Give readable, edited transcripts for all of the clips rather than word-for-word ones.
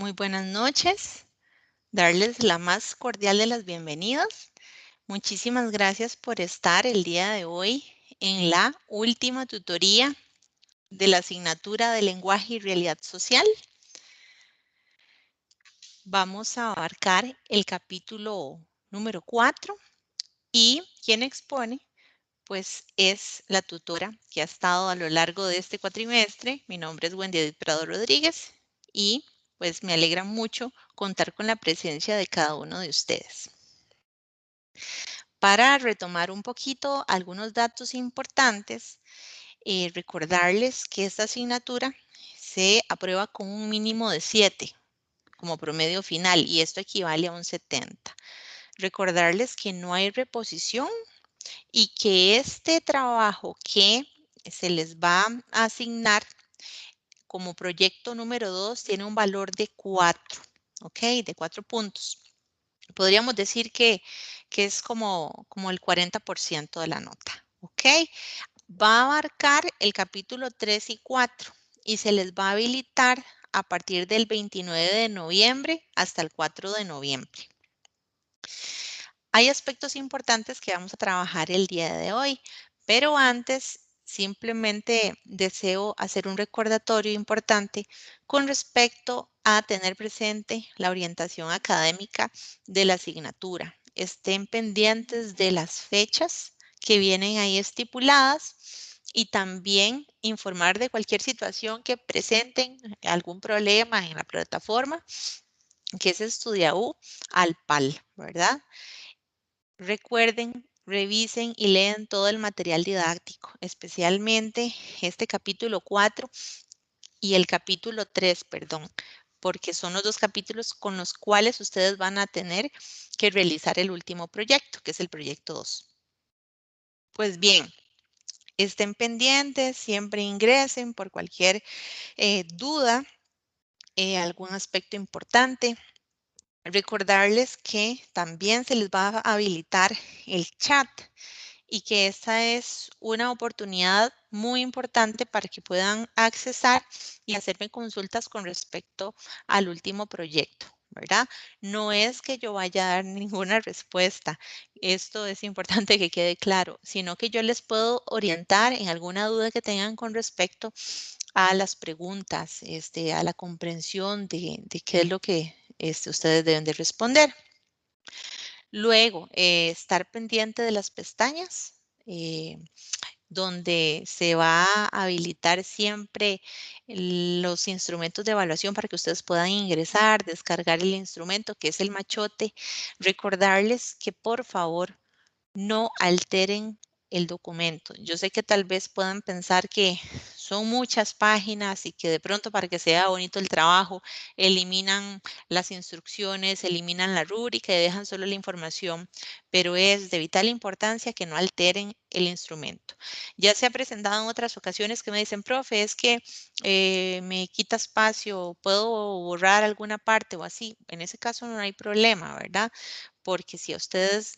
Muy buenas noches. Darles la más cordial de las bienvenidas. Muchísimas gracias por estar el día de hoy en la última tutoría de la asignatura de lenguaje y realidad social. Vamos a abarcar el capítulo número 4 y quien expone pues es la tutora que ha estado a lo largo de este cuatrimestre. Mi nombre es Wendy Edith Prado Rodríguez y pues me alegra mucho contar con la presencia de cada uno de ustedes. Para retomar un poquito algunos datos importantes, recordarles que esta asignatura se aprueba con un mínimo de 7 como promedio final y esto equivale a un 70. Recordarles que no hay reposición y que este trabajo que se les va a asignar como proyecto número 2 tiene un valor de 4, ¿ok? De 4 puntos. Podríamos decir que es como el 40% de la nota, ¿ok? Va a abarcar el capítulo 3 y 4 y se les va a habilitar a partir del 29 de noviembre hasta el 4 de noviembre. Hay aspectos importantes que vamos a trabajar el día de hoy, pero antes simplemente deseo hacer un recordatorio importante con respecto a tener presente la orientación académica de la asignatura. Estén pendientes de las fechas que vienen ahí estipuladas y también informar de cualquier situación que presenten, algún problema en la plataforma, que es Estudiaú al PAL, ¿verdad? Recuerden, revisen y lean todo el material didáctico, especialmente este capítulo 4 y el capítulo 3, perdón, porque son los dos capítulos con los cuales ustedes van a tener que realizar el último proyecto, que es el proyecto 2. Pues bien, estén pendientes, siempre ingresen por cualquier duda, algún aspecto importante. Recordarles que también se les va a habilitar el chat y que esta es una oportunidad muy importante para que puedan accesar y hacerme consultas con respecto al último proyecto, ¿verdad? No es que yo vaya a dar ninguna respuesta, esto es importante que quede claro, sino que yo les puedo orientar en alguna duda que tengan con respecto a las preguntas, a la comprensión de qué es lo que ustedes deben de responder. Luego, estar pendiente de las pestañas, donde se va a habilitar siempre los instrumentos de evaluación para que ustedes puedan ingresar, descargar el instrumento que es el machote. Recordarles que por favor no alteren el documento. Yo sé que tal vez puedan pensar que son muchas páginas y que de pronto para que sea bonito el trabajo eliminan las instrucciones, eliminan la rúbrica y dejan solo la información, pero es de vital importancia que no alteren el instrumento. Ya se ha presentado en otras ocasiones que me dicen, profe, es que me quita espacio, puedo borrar alguna parte o así. En ese caso no hay problema, ¿verdad? Porque si a ustedes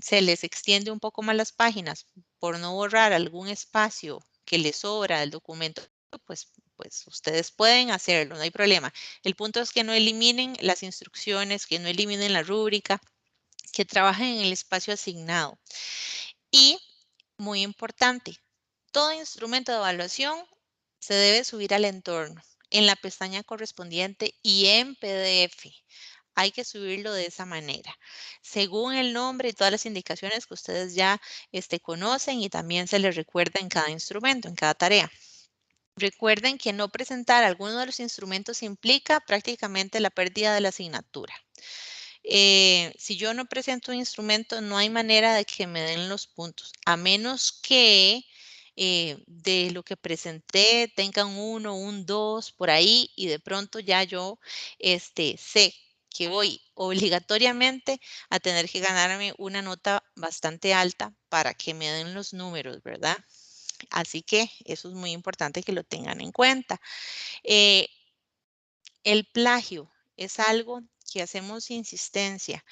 se les extiende un poco más las páginas por no borrar algún espacio que les sobra del documento, pues ustedes pueden hacerlo, no hay problema. El punto es que no eliminen las instrucciones, que no eliminen la rúbrica, que trabajen en el espacio asignado. Y, muy importante, todo instrumento de evaluación se debe subir al entorno en la pestaña correspondiente y en PDF. Hay que subirlo de esa manera, según el nombre y todas las indicaciones que ustedes ya conocen y también se les recuerda en cada instrumento, en cada tarea. Recuerden que no presentar alguno de los instrumentos implica prácticamente la pérdida de la asignatura. Si yo no presento un instrumento, no hay manera de que me den los puntos, a menos que de lo que presenté tengan un 2 por ahí y de pronto ya yo sé que voy obligatoriamente a tener que ganarme una nota bastante alta para que me den los números, ¿verdad? Así que eso es muy importante que lo tengan en cuenta. Eh, el plagio es algo que hacemos insistencia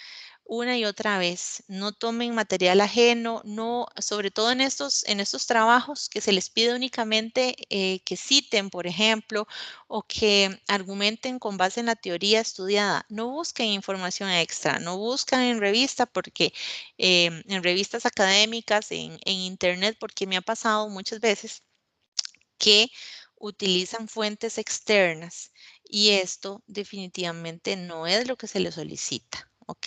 una y otra vez. No tomen material ajeno, no, sobre todo en estos trabajos que se les pide únicamente que citen, por ejemplo, o que argumenten con base en la teoría estudiada. No busquen información extra, no buscan en revista porque en revistas académicas, en internet, porque me ha pasado muchas veces que utilizan fuentes externas y esto definitivamente no es lo que se les solicita, ¿ok?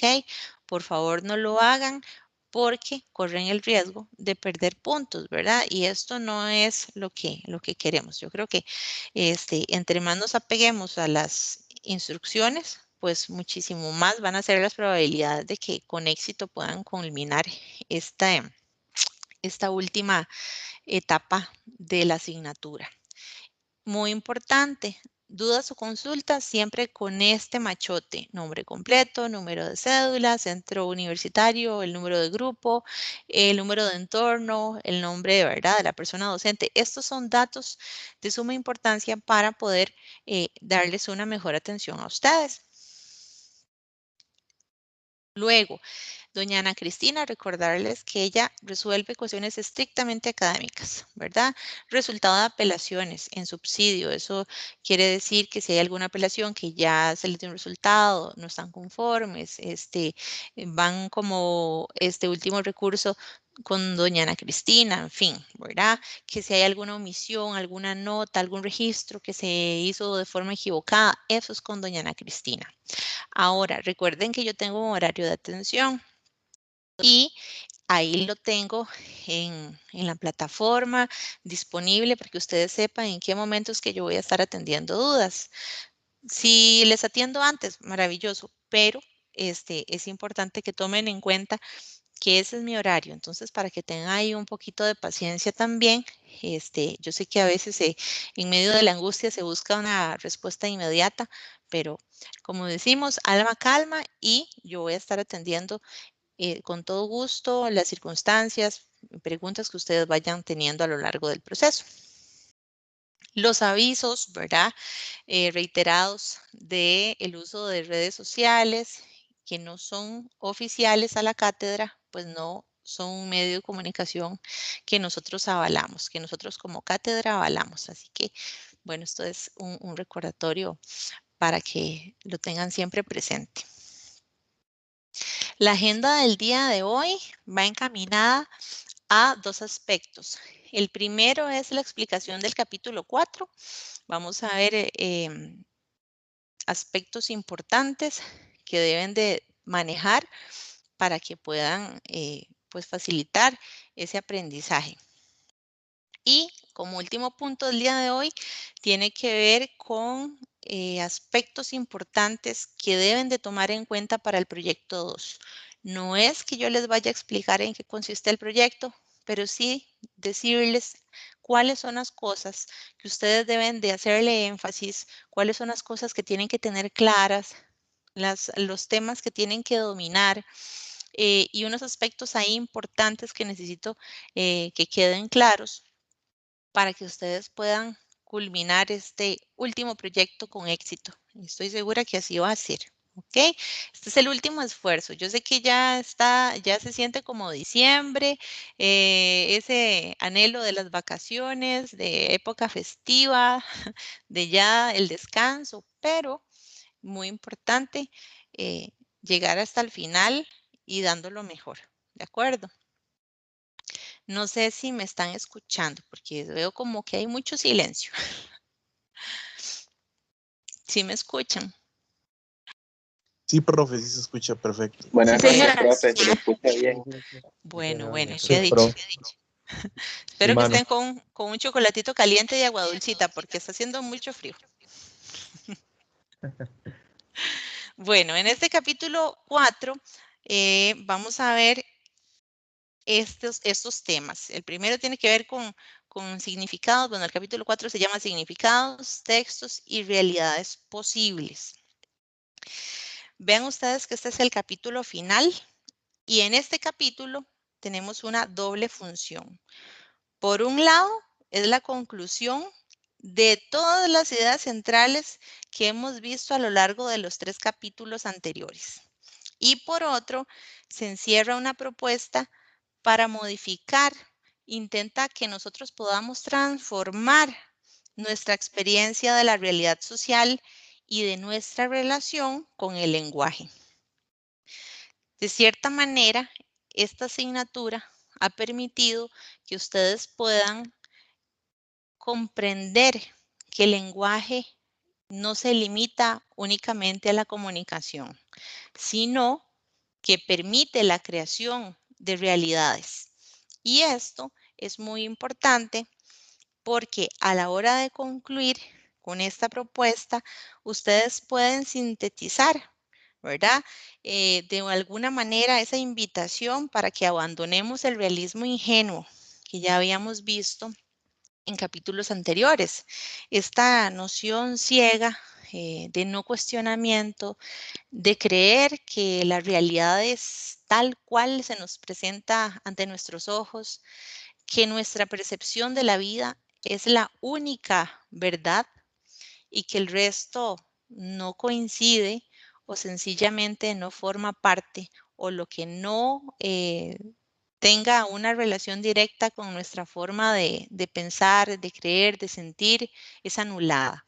Por favor, no lo hagan porque corren el riesgo de perder puntos, ¿verdad? Y esto no es lo que queremos. Yo creo que entre más nos apeguemos a las instrucciones, pues muchísimo más van a ser las probabilidades de que con éxito puedan culminar esta última etapa de la asignatura. Muy importante, dudas o consultas siempre con este machote, nombre completo, número de cédula, centro universitario, el número de grupo, el número de entorno, el nombre de verdad de la persona docente. Estos son datos de suma importancia para poder darles una mejor atención a ustedes. Luego, doña Ana Cristina, recordarles que ella resuelve cuestiones estrictamente académicas, ¿verdad? Resultado de apelaciones en subsidio. Eso quiere decir que si hay alguna apelación que ya se les dio un resultado, no están conformes, van como este último recurso con doña Ana Cristina, en fin, ¿verdad? Que si hay alguna omisión, alguna nota, algún registro que se hizo de forma equivocada, eso es con doña Ana Cristina. Ahora, recuerden que yo tengo un horario de atención y ahí lo tengo en la plataforma disponible para que ustedes sepan en qué momentos que yo voy a estar atendiendo dudas. Si les atiendo antes, maravilloso, pero es importante que tomen en cuenta que ese es mi horario. Entonces, para que tengan ahí un poquito de paciencia también, yo sé que a veces en medio de la angustia se busca una respuesta inmediata, pero como decimos, alma calma y yo voy a estar atendiendo con todo gusto las circunstancias, preguntas que ustedes vayan teniendo a lo largo del proceso. Los avisos, ¿verdad? Reiterados del uso de redes sociales que no son oficiales a la cátedra, pues no son un medio de comunicación que nosotros avalamos, que nosotros como cátedra avalamos. Así que, bueno, esto es un recordatorio para que lo tengan siempre presente. La agenda del día de hoy va encaminada a dos aspectos. El primero es la explicación del capítulo 4. Vamos a ver aspectos importantes que deben de manejar para que puedan pues facilitar ese aprendizaje. Y como último punto del día de hoy, tiene que ver con aspectos importantes que deben de tomar en cuenta para el proyecto 2. No es que yo les vaya a explicar en qué consiste el proyecto, pero sí decirles cuáles son las cosas que ustedes deben de hacerle énfasis, cuáles son las cosas que tienen que tener claras, los temas que tienen que dominar y unos aspectos ahí importantes que necesito que queden claros para que ustedes puedan culminar este último proyecto con éxito. Estoy segura que así va a ser. ¿Ok? Este es el último esfuerzo. Yo sé que ya se siente como diciembre, ese anhelo de las vacaciones, de época festiva, de ya el descanso, pero muy importante llegar hasta el final y dando lo mejor. ¿De acuerdo? No sé si me están escuchando porque veo como que hay mucho silencio. ¿Sí me escuchan? Sí, profe, sí se escucha perfecto. Buenas Bueno, noches, profe, se lo escucha bien. bueno, Sí, qué dicha. sí, Espero que mano. estén con un chocolatito caliente y agua dulcita porque está haciendo mucho frío. Bueno, en este capítulo 4 vamos a ver estos temas. El primero tiene que ver con significados. Bueno, el capítulo 4 se llama significados, textos y realidades posibles. Vean ustedes que este es el capítulo final y en este capítulo tenemos una doble función. Por un lado, es la conclusión de todas las ideas centrales que hemos visto a lo largo de los 3 capítulos anteriores. Y por otro, se encierra una propuesta para modificar, intenta que nosotros podamos transformar nuestra experiencia de la realidad social y de nuestra relación con el lenguaje. De cierta manera, esta asignatura ha permitido que ustedes puedan comprender que el lenguaje no se limita únicamente a la comunicación, sino que permite la creación de realidades. Y esto es muy importante porque a la hora de concluir con esta propuesta, ustedes pueden sintetizar, ¿verdad? De alguna manera esa invitación para que abandonemos el realismo ingenuo que ya habíamos visto en capítulos anteriores. Esta noción ciega de no cuestionamiento, de creer que la realidad es tal cual se nos presenta ante nuestros ojos, que nuestra percepción de la vida es la única verdad y que el resto no coincide o sencillamente no forma parte o lo que no tenga una relación directa con nuestra forma de pensar, de creer, de sentir, es anulada.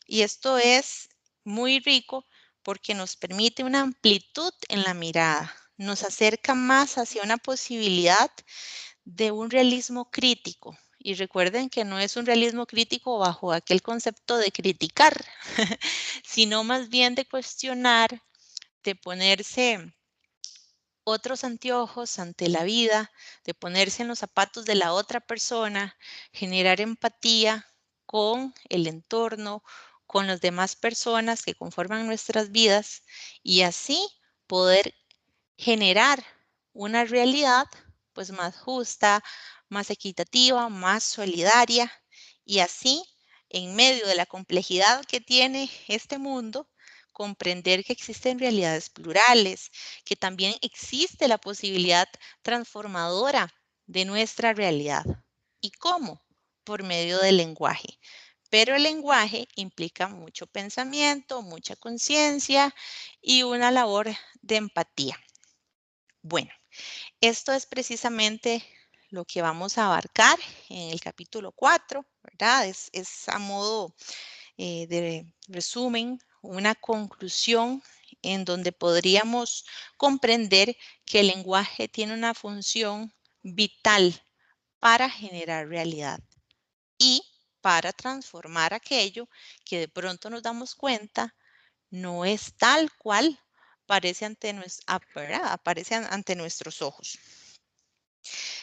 Y esto es muy rico porque nos permite una amplitud en la mirada, nos acerca más hacia una posibilidad de un realismo crítico. Y recuerden que no es un realismo crítico bajo aquel concepto de criticar, sino más bien de cuestionar, de ponerse otros anteojos ante la vida, de ponerse en los zapatos de la otra persona, generar empatía con el entorno, con las demás personas que conforman nuestras vidas y así poder generar una realidad pues más justa, más equitativa, más solidaria y así en medio de la complejidad que tiene este mundo, comprender que existen realidades plurales, que también existe la posibilidad transformadora de nuestra realidad. ¿Y cómo? Por medio del lenguaje. Pero el lenguaje implica mucho pensamiento, mucha conciencia y una labor de empatía. Bueno, esto es precisamente lo que vamos a abarcar en el capítulo 4, ¿verdad? Es a modo de resumen, una conclusión en donde podríamos comprender que el lenguaje tiene una función vital para generar realidad y para transformar aquello que de pronto nos damos cuenta no es tal cual aparece ante nuestros ojos.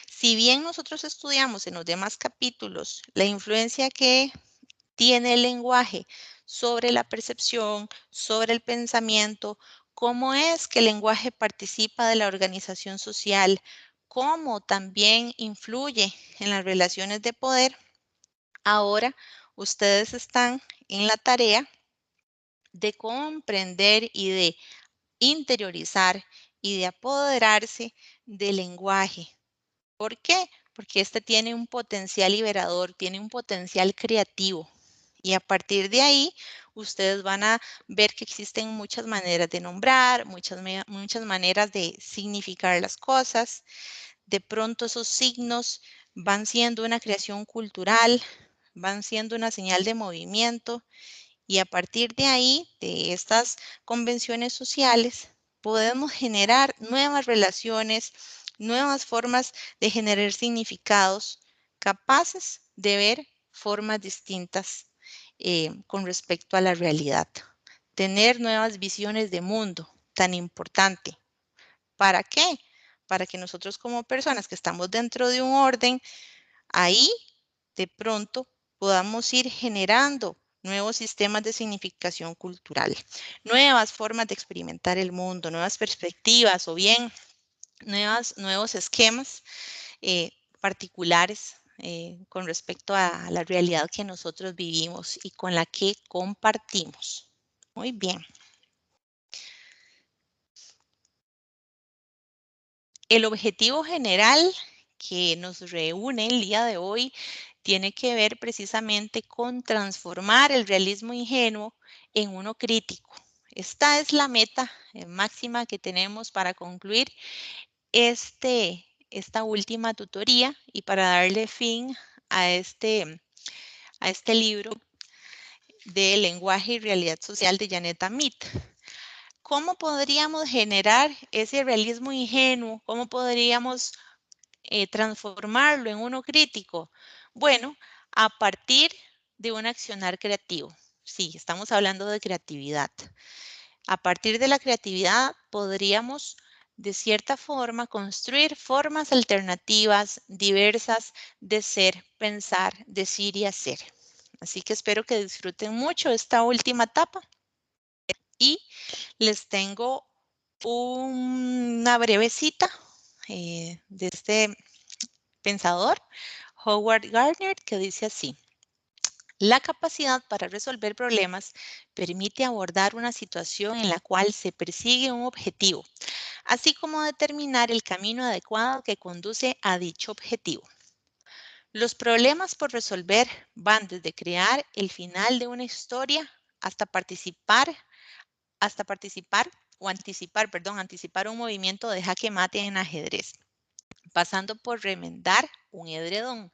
Si bien nosotros estudiamos en los demás capítulos la influencia que tiene el lenguaje sobre la percepción, sobre el pensamiento, cómo es que el lenguaje participa de la organización social, cómo también influye en las relaciones de poder, ahora ustedes están en la tarea de comprender y de interiorizar y de apoderarse del lenguaje. ¿Por qué? Porque este tiene un potencial liberador, tiene un potencial creativo. Y a partir de ahí, ustedes van a ver que existen muchas maneras de nombrar, muchas maneras de significar las cosas. De pronto esos signos van siendo una creación cultural, van siendo una señal de movimiento y a partir de ahí, de estas convenciones sociales, podemos generar nuevas relaciones, nuevas formas de generar significados capaces de ver formas distintas con respecto a la realidad. Tener nuevas visiones de mundo, tan importante. ¿Para qué? Para que nosotros como personas que estamos dentro de un orden, ahí de pronto podamos ir generando nuevos sistemas de significación cultural, nuevas formas de experimentar el mundo, nuevas perspectivas o bien nuevos esquemas particulares con respecto a la realidad que nosotros vivimos y con la que compartimos. Muy bien. El objetivo general que nos reúne el día de hoy tiene que ver precisamente con transformar el realismo ingenuo en uno crítico, esta es la meta máxima que tenemos para concluir esta última tutoría y para darle fin a este libro de lenguaje y realidad social de Janet Amit. ¿Cómo podríamos generar ese realismo ingenuo? ¿Cómo podríamos transformarlo en uno crítico? Bueno, a partir de un accionar creativo. Sí, estamos hablando de creatividad. A partir de la creatividad podríamos, de cierta forma, construir formas alternativas, diversas de ser, pensar, decir y hacer. Así que espero que disfruten mucho esta última etapa y les tengo una breve cita de este pensador, Howard Gardner, que dice así: la capacidad para resolver problemas permite abordar una situación en la cual se persigue un objetivo, así como determinar el camino adecuado que conduce a dicho objetivo. Los problemas por resolver van desde crear el final de una historia hasta participar anticipar un movimiento de jaque mate en ajedrez, pasando por remendar un edredón.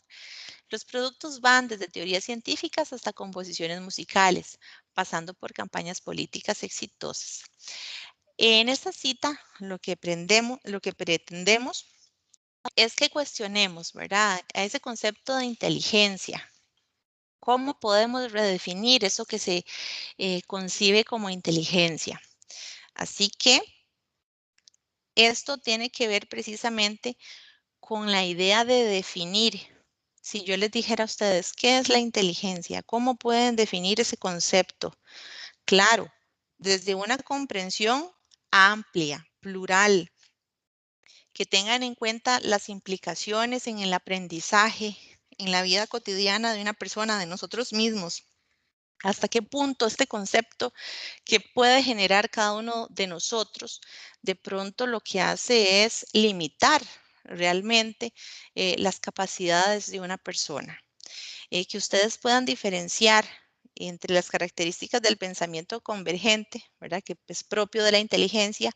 Los productos van desde teorías científicas hasta composiciones musicales, pasando por campañas políticas exitosas. En esta cita, lo que pretendemos es que cuestionemos, ¿verdad?, a ese concepto de inteligencia. ¿Cómo podemos redefinir eso que se concibe como inteligencia? Así que esto tiene que ver precisamente con la idea de definir. Si yo les dijera a ustedes, ¿qué es la inteligencia? ¿Cómo pueden definir ese concepto? Claro, desde una comprensión amplia, plural, que tengan en cuenta las implicaciones en el aprendizaje, en la vida cotidiana de una persona, de nosotros mismos. ¿Hasta qué punto este concepto que puede generar cada uno de nosotros, de pronto lo que hace es limitar realmente las capacidades de una persona? Que ustedes puedan diferenciar entre las características del pensamiento convergente, ¿verdad?, que es propio de la inteligencia,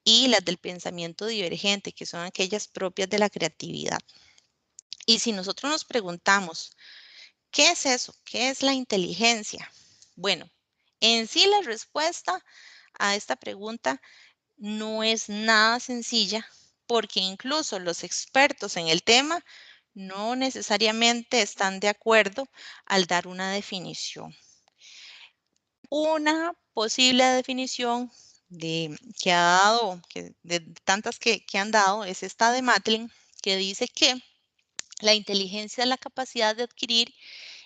y las del pensamiento divergente, que son aquellas propias de la creatividad. Y si nosotros nos preguntamos, ¿qué es eso? ¿Qué es la inteligencia? Bueno, en sí la respuesta a esta pregunta no es nada sencilla, porque incluso los expertos en el tema no necesariamente están de acuerdo al dar una definición. Una posible definición de tantas que han dado es esta de Matlin, que dice que la inteligencia es la capacidad de adquirir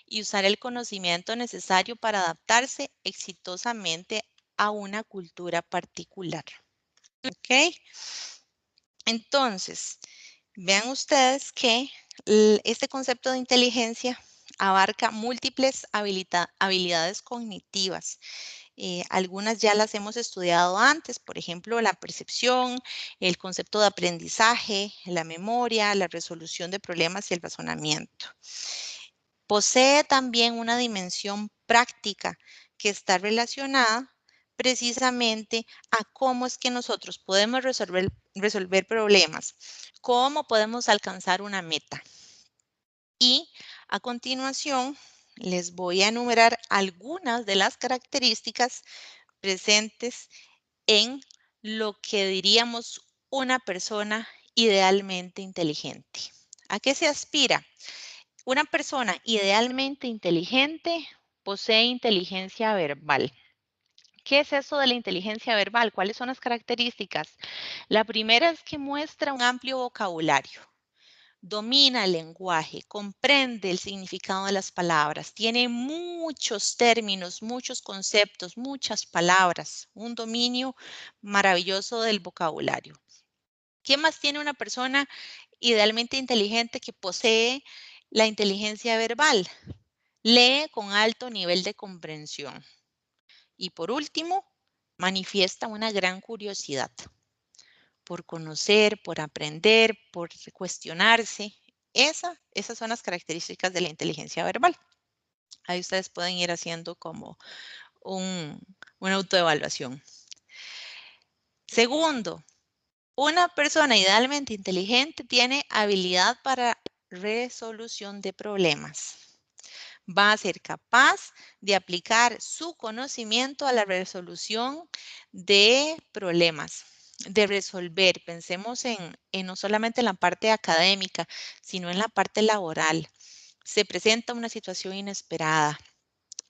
y usar el conocimiento necesario para adaptarse exitosamente a una cultura particular. ¿Ok? Entonces, vean ustedes que este concepto de inteligencia abarca múltiples habilidades cognitivas. Algunas ya las hemos estudiado antes, por ejemplo, la percepción, el concepto de aprendizaje, la memoria, la resolución de problemas y el razonamiento. Posee también una dimensión práctica que está relacionada precisamente a cómo es que nosotros podemos resolver problemas, cómo podemos alcanzar una meta. Y a continuación les voy a enumerar algunas de las características presentes en lo que diríamos una persona idealmente inteligente. ¿A qué se aspira? Una persona idealmente inteligente posee inteligencia verbal. ¿Qué es eso de la inteligencia verbal? ¿Cuáles son las características? La primera es que muestra un amplio vocabulario. Domina el lenguaje, comprende el significado de las palabras, tiene muchos términos, muchos conceptos, muchas palabras, un dominio maravilloso del vocabulario. ¿Qué más tiene una persona idealmente inteligente que posee la inteligencia verbal? Lee con alto nivel de comprensión. Y por último, manifiesta una gran curiosidad por conocer, por aprender, por cuestionarse. Esas son las características de la inteligencia verbal. Ahí ustedes pueden ir haciendo como una autoevaluación. Segundo, una persona idealmente inteligente tiene habilidad para resolución de problemas. Va a ser capaz de aplicar su conocimiento a la resolución de problemas, de resolver. Pensemos en no solamente en la parte académica, sino en la parte laboral. Se presenta una situación inesperada.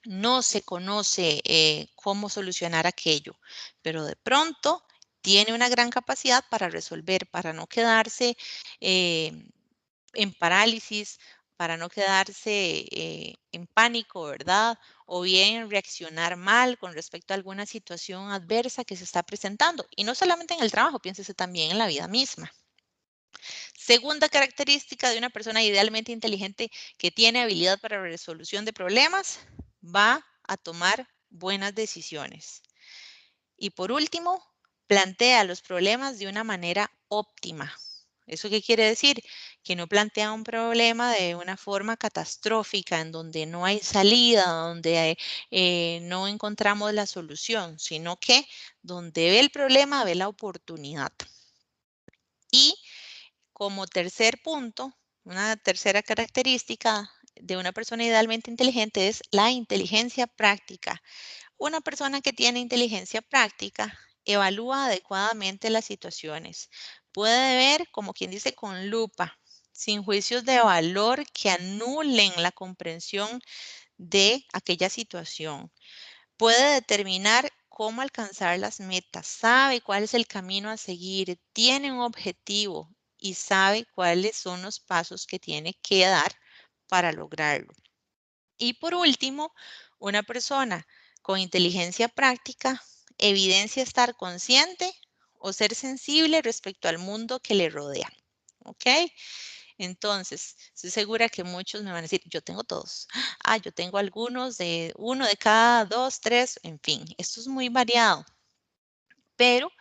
No se conoce cómo solucionar aquello, pero de pronto tiene una gran capacidad para resolver, para no quedarse en parálisis, para no quedarse en pánico, ¿verdad? O bien reaccionar mal con respecto a alguna situación adversa que se está presentando. Y no solamente en el trabajo, piénsese también en la vida misma. Segunda característica de una persona idealmente inteligente que tiene habilidad para resolución de problemas, va a tomar buenas decisiones. Y por último, plantea los problemas de una manera óptima. ¿Eso qué quiere decir? Que no plantea un problema de una forma catastrófica, en donde no hay salida, donde no encontramos la solución, sino que donde ve el problema, ve la oportunidad. Y como tercer punto, una tercera característica de una persona idealmente inteligente es la inteligencia práctica. Una persona que tiene inteligencia práctica evalúa adecuadamente las situaciones. Puede ver, como quien dice, con lupa, sin juicios de valor que anulen la comprensión de aquella situación. Puede determinar cómo alcanzar las metas, sabe cuál es el camino a seguir, tiene un objetivo y sabe cuáles son los pasos que tiene que dar para lograrlo. Y por último, una persona con inteligencia práctica evidencia estar consciente o ser sensible respecto al mundo que le rodea. ¿Ok? Entonces, estoy segura que muchos me van a decir, yo tengo todos. Ah, yo tengo algunos de uno de cada dos, tres, en fin, esto es muy variado, pero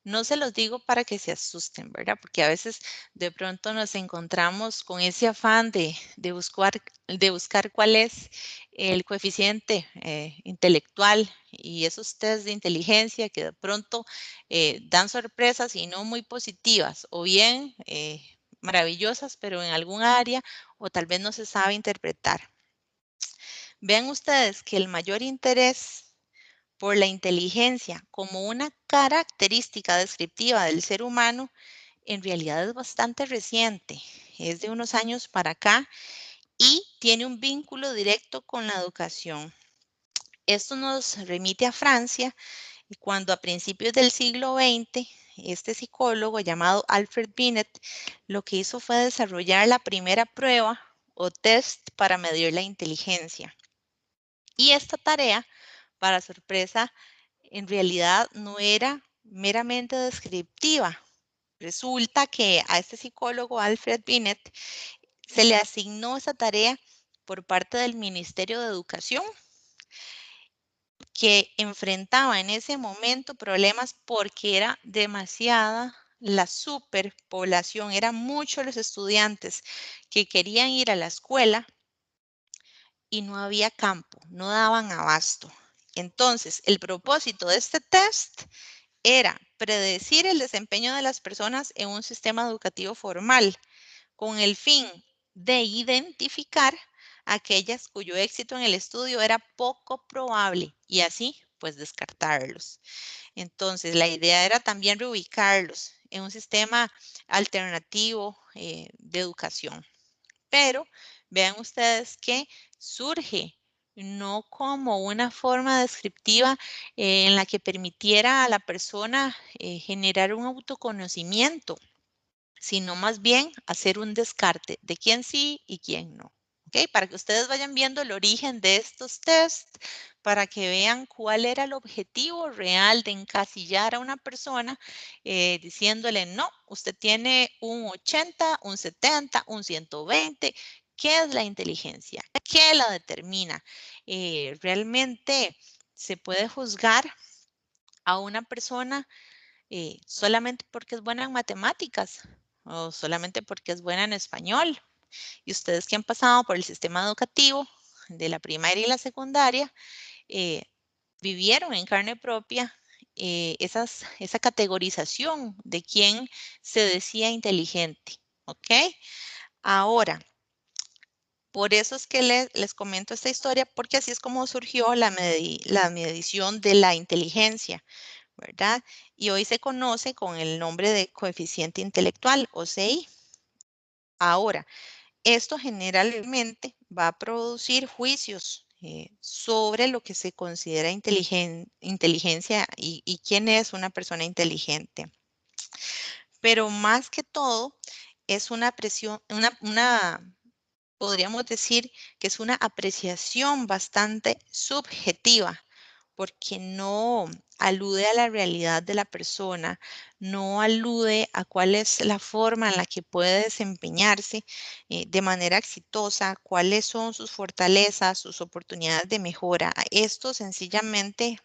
no se los digo para que se asusten, ¿verdad? Porque a veces de pronto nos encontramos con ese afán de buscar cuál es el coeficiente intelectual y esos test de inteligencia que de pronto dan sorpresas y no muy positivas o bien maravillosas, pero en algún área o tal vez no se sabe interpretar. Vean ustedes que el mayor interés por la inteligencia como una característica descriptiva del ser humano, en realidad es bastante reciente, es de unos años para acá y tiene un vínculo directo con la educación. Esto nos remite a Francia, cuando a principios del siglo XX, este psicólogo llamado Alfred Binet lo que hizo fue desarrollar la primera prueba o test para medir la inteligencia. Y esta tarea, para sorpresa, en realidad no era meramente descriptiva. Resulta que a este psicólogo, Alfred Binet, se le asignó esa tarea por parte del Ministerio de Educación, que enfrentaba en ese momento problemas porque era demasiada la superpoblación, eran muchos los estudiantes que querían ir a la escuela y no había campo, no daban abasto. Entonces, el propósito de este test era predecir el desempeño de las personas en un sistema educativo formal con el fin de identificar aquellas cuyo éxito en el estudio era poco probable y así pues descartarlos. Entonces la idea era también reubicarlos en un sistema alternativo de educación. Pero vean ustedes que surge no como una forma descriptiva en la que permitiera a la persona generar un autoconocimiento, sino más bien hacer un descarte de quién sí y quién no. ¿Ok? Para que ustedes vayan viendo el origen de estos tests, para que vean cuál era el objetivo real de encasillar a una persona diciéndole, no, usted tiene un 80, un 70, un 120. ¿Qué es la inteligencia? ¿Qué la determina? Realmente se puede juzgar a una persona solamente porque es buena en matemáticas o solamente porque es buena en español. Y ustedes que han pasado por el sistema educativo de la primaria y la secundaria, vivieron en carne propia esa categorización de quién se decía inteligente, ¿ok? Ahora, por eso es que les comento esta historia, porque así es como surgió la medición de la inteligencia, ¿verdad? Y hoy se conoce con el nombre de coeficiente intelectual, o CI. Ahora, esto generalmente va a producir juicios sobre lo que se considera inteligencia y quién es una persona inteligente. Pero más que todo, es una presión, podríamos decir que es una apreciación bastante subjetiva, porque no alude a la realidad de la persona, no alude a cuál es la forma en la que puede desempeñarse de manera exitosa, cuáles son sus fortalezas, sus oportunidades de mejora. Esto sencillamente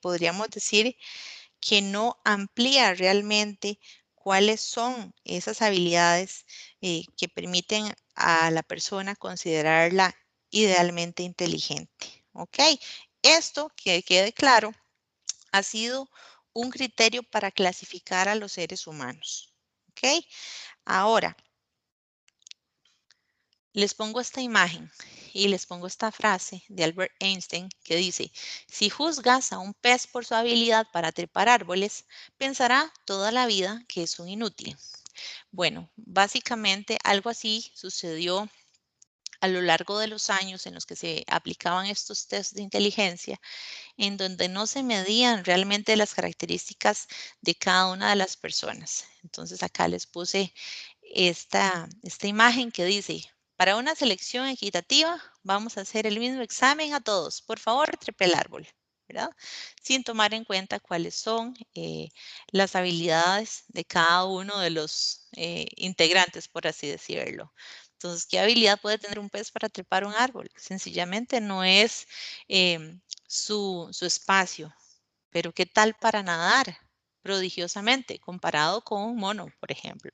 podríamos decir que no amplía realmente cuáles son esas habilidades que permiten a la persona considerarla idealmente inteligente. ¿Ok? Esto, que quede claro, ha sido un criterio para clasificar a los seres humanos. ¿Ok? Ahora, les pongo esta imagen y les pongo esta frase de Albert Einstein que dice, si juzgas a un pez por su habilidad para trepar árboles, pensará toda la vida que es un inútil. Bueno, básicamente algo así sucedió a lo largo de los años en los que se aplicaban estos tests de inteligencia, en donde no se medían realmente las características de cada una de las personas. Entonces acá les puse esta imagen que dice, para una selección equitativa vamos a hacer el mismo examen a todos. Por favor, trepe el árbol, ¿verdad? Sin tomar en cuenta cuáles son las habilidades de cada uno de los integrantes, por así decirlo. Entonces, ¿qué habilidad puede tener un pez para trepar un árbol? Sencillamente no es su espacio. Pero ¿qué tal para nadar? Prodigiosamente, comparado con un mono, por ejemplo.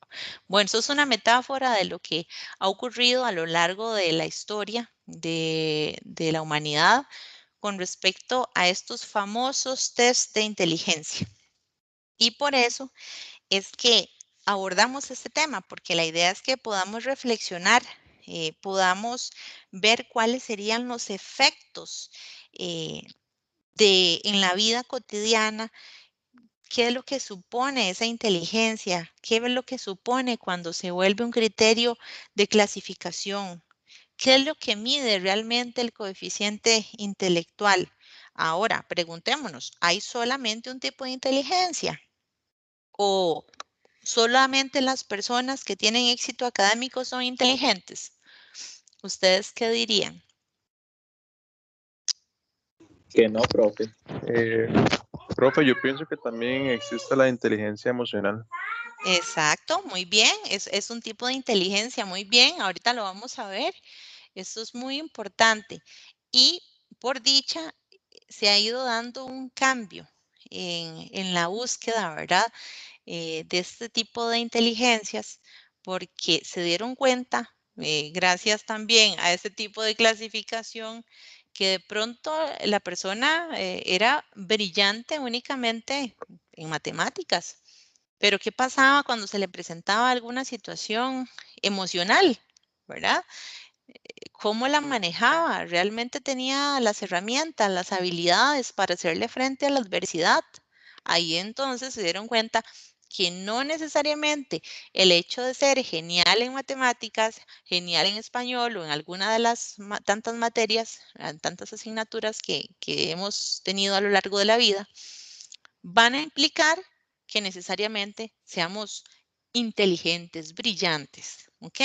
Bueno, eso es una metáfora de lo que ha ocurrido a lo largo de la historia de la humanidad con respecto a estos famosos test de inteligencia. Y por eso es que abordamos este tema, porque la idea es que podamos reflexionar, podamos ver cuáles serían los efectos eh, en la vida cotidiana, qué es lo que supone esa inteligencia, qué es lo que supone cuando se vuelve un criterio de clasificación, qué es lo que mide realmente el coeficiente intelectual. Ahora, preguntémonos, ¿hay solamente un tipo de inteligencia? ¿O solamente las personas que tienen éxito académico son inteligentes? ¿Ustedes qué dirían? Que no, profe. Eh, Profe, yo pienso que también existe la inteligencia emocional. Exacto, muy bien. Es un tipo de inteligencia, muy bien. Ahorita lo vamos a ver. Esto es muy importante. Y por dicha, se ha ido dando un cambio en la búsqueda, ¿verdad? De este tipo de inteligencias, porque se dieron cuenta, gracias también a este tipo de clasificación, que de pronto la persona era brillante únicamente en matemáticas. Pero ¿qué pasaba cuando se le presentaba alguna situación emocional, ¿verdad? ¿Cómo la manejaba? ¿Realmente tenía las herramientas, las habilidades para hacerle frente a la adversidad? Ahí entonces se dieron cuenta que no necesariamente el hecho de ser genial en matemáticas, genial en español o en alguna de las tantas materias, tantas asignaturas que hemos tenido a lo largo de la vida, van a implicar que necesariamente seamos inteligentes, brillantes, ¿ok?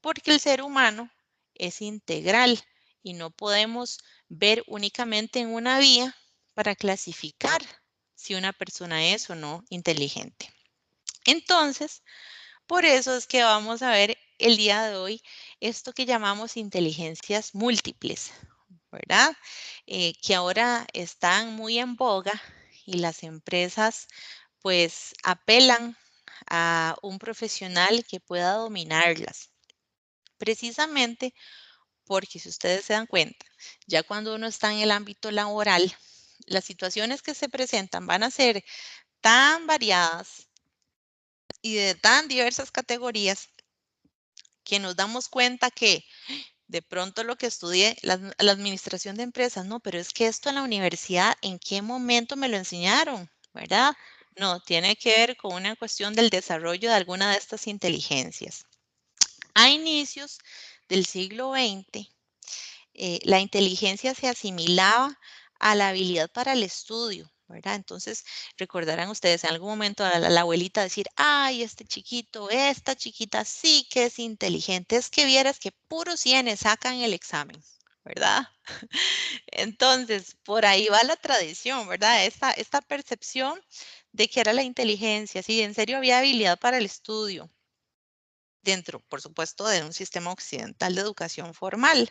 Porque el ser humano es integral y no podemos ver únicamente en una vía para clasificar si una persona es o no inteligente. Entonces, por eso es que vamos a ver el día de hoy esto que llamamos inteligencias múltiples, ¿verdad? Que ahora están muy en boga y las empresas pues apelan a un profesional que pueda dominarlas. Precisamente porque si ustedes se dan cuenta, ya cuando uno está en el ámbito laboral, las situaciones que se presentan van a ser tan variadas y de tan diversas categorías que nos damos cuenta que de pronto lo que estudié, la administración de empresas, no, pero es que esto en la universidad, ¿en qué momento me lo enseñaron? ¿Verdad? No, tiene que ver con una cuestión del desarrollo de alguna de estas inteligencias. A inicios del siglo XX, la inteligencia se asimilaba a la habilidad para el estudio, ¿verdad? Entonces, recordarán ustedes en algún momento a la abuelita decir, ay, este chiquito, esta chiquita sí que es inteligente, es que vieras que puros 100 sacan el examen, ¿verdad? Entonces, por ahí va la tradición, ¿verdad? Esta percepción de que era la inteligencia, sí, en serio había habilidad para el estudio dentro, por supuesto, de un sistema occidental de educación formal.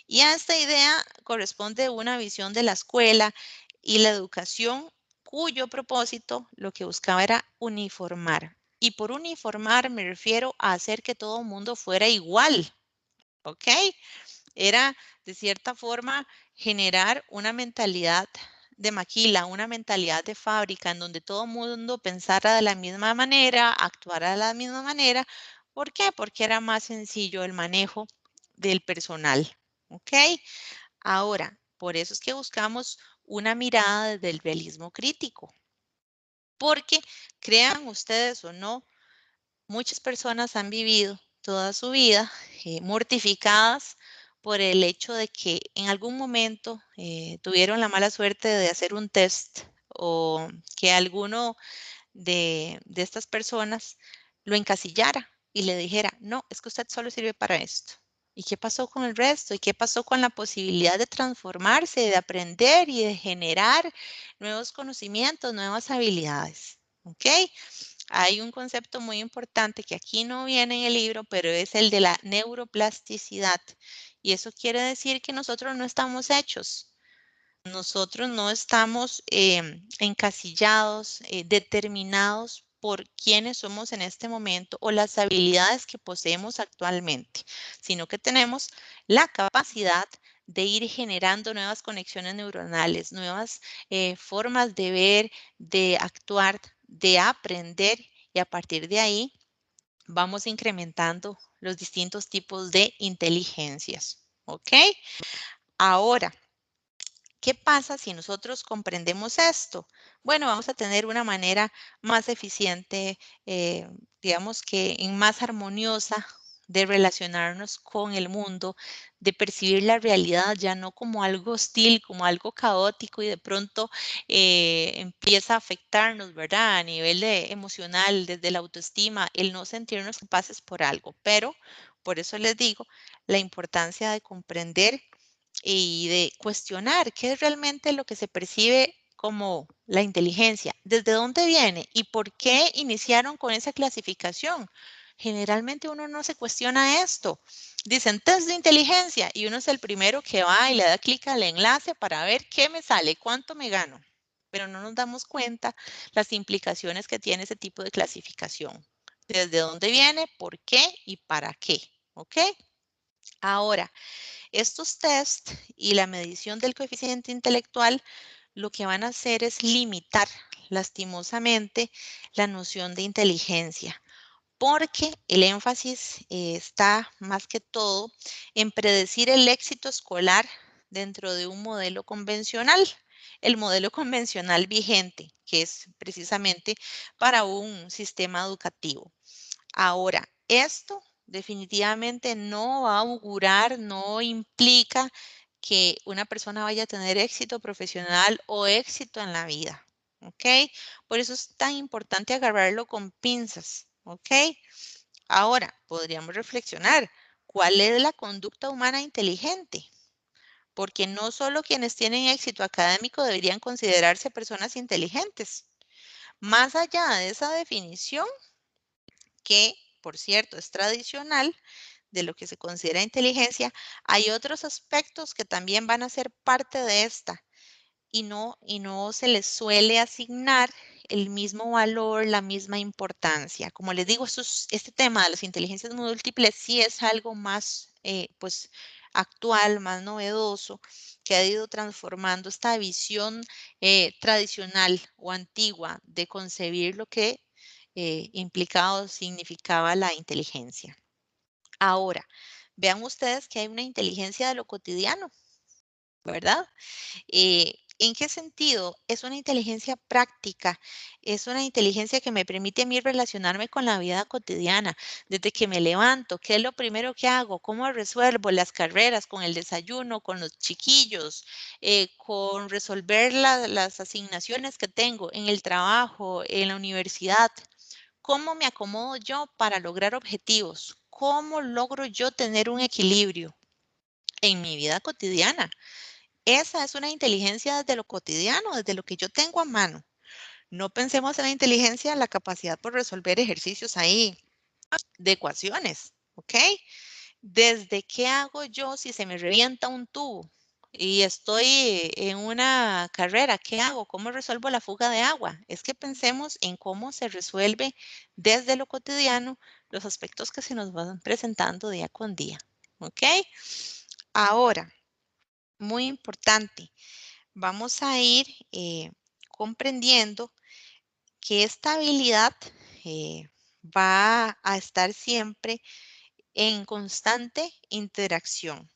Y a esta idea corresponde una visión de la escuela y la educación cuyo propósito lo que buscaba era uniformar. Y por uniformar me refiero a hacer que todo el mundo fuera igual, ¿ok? Era de cierta forma generar una mentalidad de maquila, una mentalidad de fábrica en donde todo el mundo pensara de la misma manera, actuara de la misma manera. ¿Por qué? Porque era más sencillo el manejo del personal. ¿Ok? Ahora, por eso es que buscamos una mirada desde el realismo crítico. Porque crean ustedes o no, muchas personas han vivido toda su vida mortificadas por el hecho de que en algún momento tuvieron la mala suerte de hacer un test o que alguno de estas personas lo encasillara y le dijera, no, es que usted solo sirve para esto. ¿Y qué pasó con el resto? ¿Y qué pasó con la posibilidad de transformarse, de aprender y de generar nuevos conocimientos, nuevas habilidades? ¿Ok? Hay un concepto muy importante que aquí no viene en el libro, pero es el de la neuroplasticidad. Y eso quiere decir que nosotros no estamos hechos. Nosotros no estamos encasillados, determinados por quiénes somos en este momento o las habilidades que poseemos actualmente, sino que tenemos la capacidad de ir generando nuevas conexiones neuronales, nuevas formas de ver, de actuar, de aprender y a partir de ahí vamos incrementando los distintos tipos de inteligencias. ¿Ok? Ahora, ¿qué pasa si nosotros comprendemos esto? Bueno, vamos a tener una manera más eficiente, digamos que más armoniosa de relacionarnos con el mundo, de percibir la realidad ya no como algo hostil, como algo caótico y de pronto empieza a afectarnos, ¿verdad? A nivel emocional, desde la autoestima, el no sentirnos capaces por algo. Pero por eso les digo la importancia de comprender y de cuestionar qué es realmente lo que se percibe como la inteligencia, desde dónde viene y por qué iniciaron con esa clasificación. Generalmente uno no se cuestiona esto. Dicen test de inteligencia y uno es el primero que va y le da clic al enlace para ver qué me sale, cuánto me gano. Pero no nos damos cuenta las implicaciones que tiene ese tipo de clasificación. Desde dónde viene, por qué y para qué. ¿Ok? Ahora, estos test y la medición del coeficiente intelectual lo que van a hacer es limitar lastimosamente la noción de inteligencia, porque el énfasis está más que todo en predecir el éxito escolar dentro de un modelo convencional, el modelo convencional vigente, que es precisamente para un sistema educativo. Ahora, esto definitivamente no va a augurar, no implica que una persona vaya a tener éxito profesional o éxito en la vida, ¿ok? Por eso es tan importante agarrarlo con pinzas, ¿ok? Ahora, podríamos reflexionar, ¿cuál es la conducta humana inteligente? Porque no solo quienes tienen éxito académico deberían considerarse personas inteligentes. Más allá de esa definición, que, por cierto, es tradicional de lo que se considera inteligencia, hay otros aspectos que también van a ser parte de esta y no se les suele asignar el mismo valor, la misma importancia. Como les digo, este tema de las inteligencias múltiples sí es algo más, pues, actual, más novedoso, que ha ido transformando esta visión tradicional o antigua de concebir lo que implicaba o significaba la inteligencia. Ahora, vean ustedes que hay una inteligencia de lo cotidiano, ¿verdad? ¿En qué sentido? Es una inteligencia práctica, es una inteligencia que me permite a mí relacionarme con la vida cotidiana, desde que me levanto, qué es lo primero que hago, cómo resuelvo las carreras, con el desayuno, con los chiquillos, con resolver las asignaciones que tengo en el trabajo, en la universidad. ¿Cómo me acomodo yo para lograr objetivos? ¿Cómo logro yo tener un equilibrio en mi vida cotidiana? Esa es una inteligencia desde lo cotidiano, desde lo que yo tengo a mano. No pensemos en la inteligencia, la capacidad por resolver ejercicios ahí de ecuaciones, ¿ok? ¿Desde qué hago yo si se me revienta un tubo y estoy en una carrera? ¿Qué hago? ¿Cómo resuelvo la fuga de agua? Es que pensemos en cómo se resuelve desde lo cotidiano los aspectos que se nos van presentando día con día, ¿ok? Ahora, muy importante, vamos a ir comprendiendo que esta habilidad va a estar siempre en constante interacción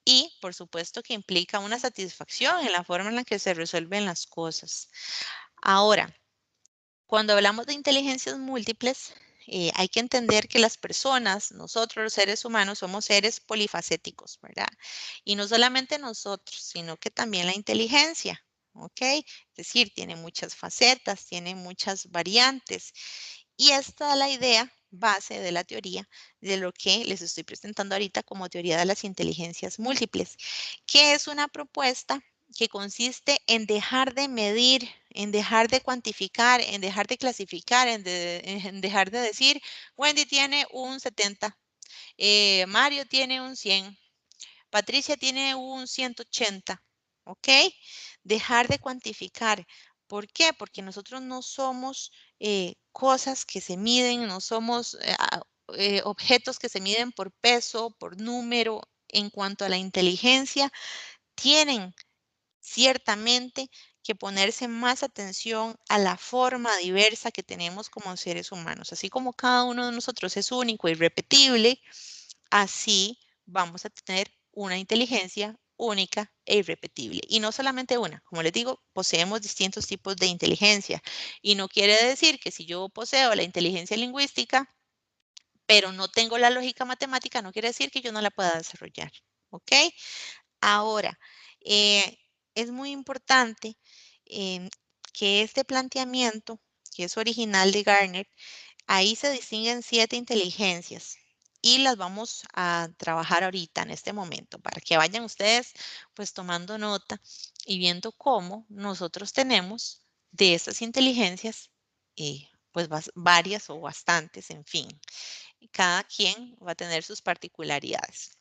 y, por supuesto, que implica una satisfacción en la forma en la que se resuelven las cosas. Ahora, cuando hablamos de inteligencias múltiples, hay que entender que las personas, nosotros los seres humanos, somos seres polifacéticos, ¿verdad? Y no solamente nosotros, sino que también la inteligencia, ¿ok? Es decir, tiene muchas facetas, tiene muchas variantes. Y esta es la idea base de la teoría de lo que les estoy presentando ahorita como teoría de las inteligencias múltiples, que es una propuesta que consiste en dejar de medir, en dejar de cuantificar, en dejar de clasificar, en dejar de decir, Wendy tiene un 70, Mario tiene un 100, Patricia tiene un 180, ¿ok? Dejar de cuantificar. ¿Por qué? Porque nosotros no somos cosas que se miden, no somos objetos que se miden por peso, por número. En cuanto a la inteligencia, tienen ciertamente que ponerse más atención a la forma diversa que tenemos como seres humanos. Así como cada uno de nosotros es único y repetible, así vamos a tener una inteligencia única e irrepetible. Y no solamente una, como les digo, poseemos distintos tipos de inteligencia. Y no quiere decir que si yo poseo la inteligencia lingüística, pero no tengo la lógica matemática, no quiere decir que yo no la pueda desarrollar. ¿Ok? Ahora, eh, es muy importante que este planteamiento, que es original de Garner, ahí se distinguen 7 inteligencias y las vamos a trabajar ahorita en este momento para que vayan ustedes pues tomando nota y viendo cómo nosotros tenemos de esas inteligencias pues varias o bastantes, en fin. Cada quien va a tener sus particularidades.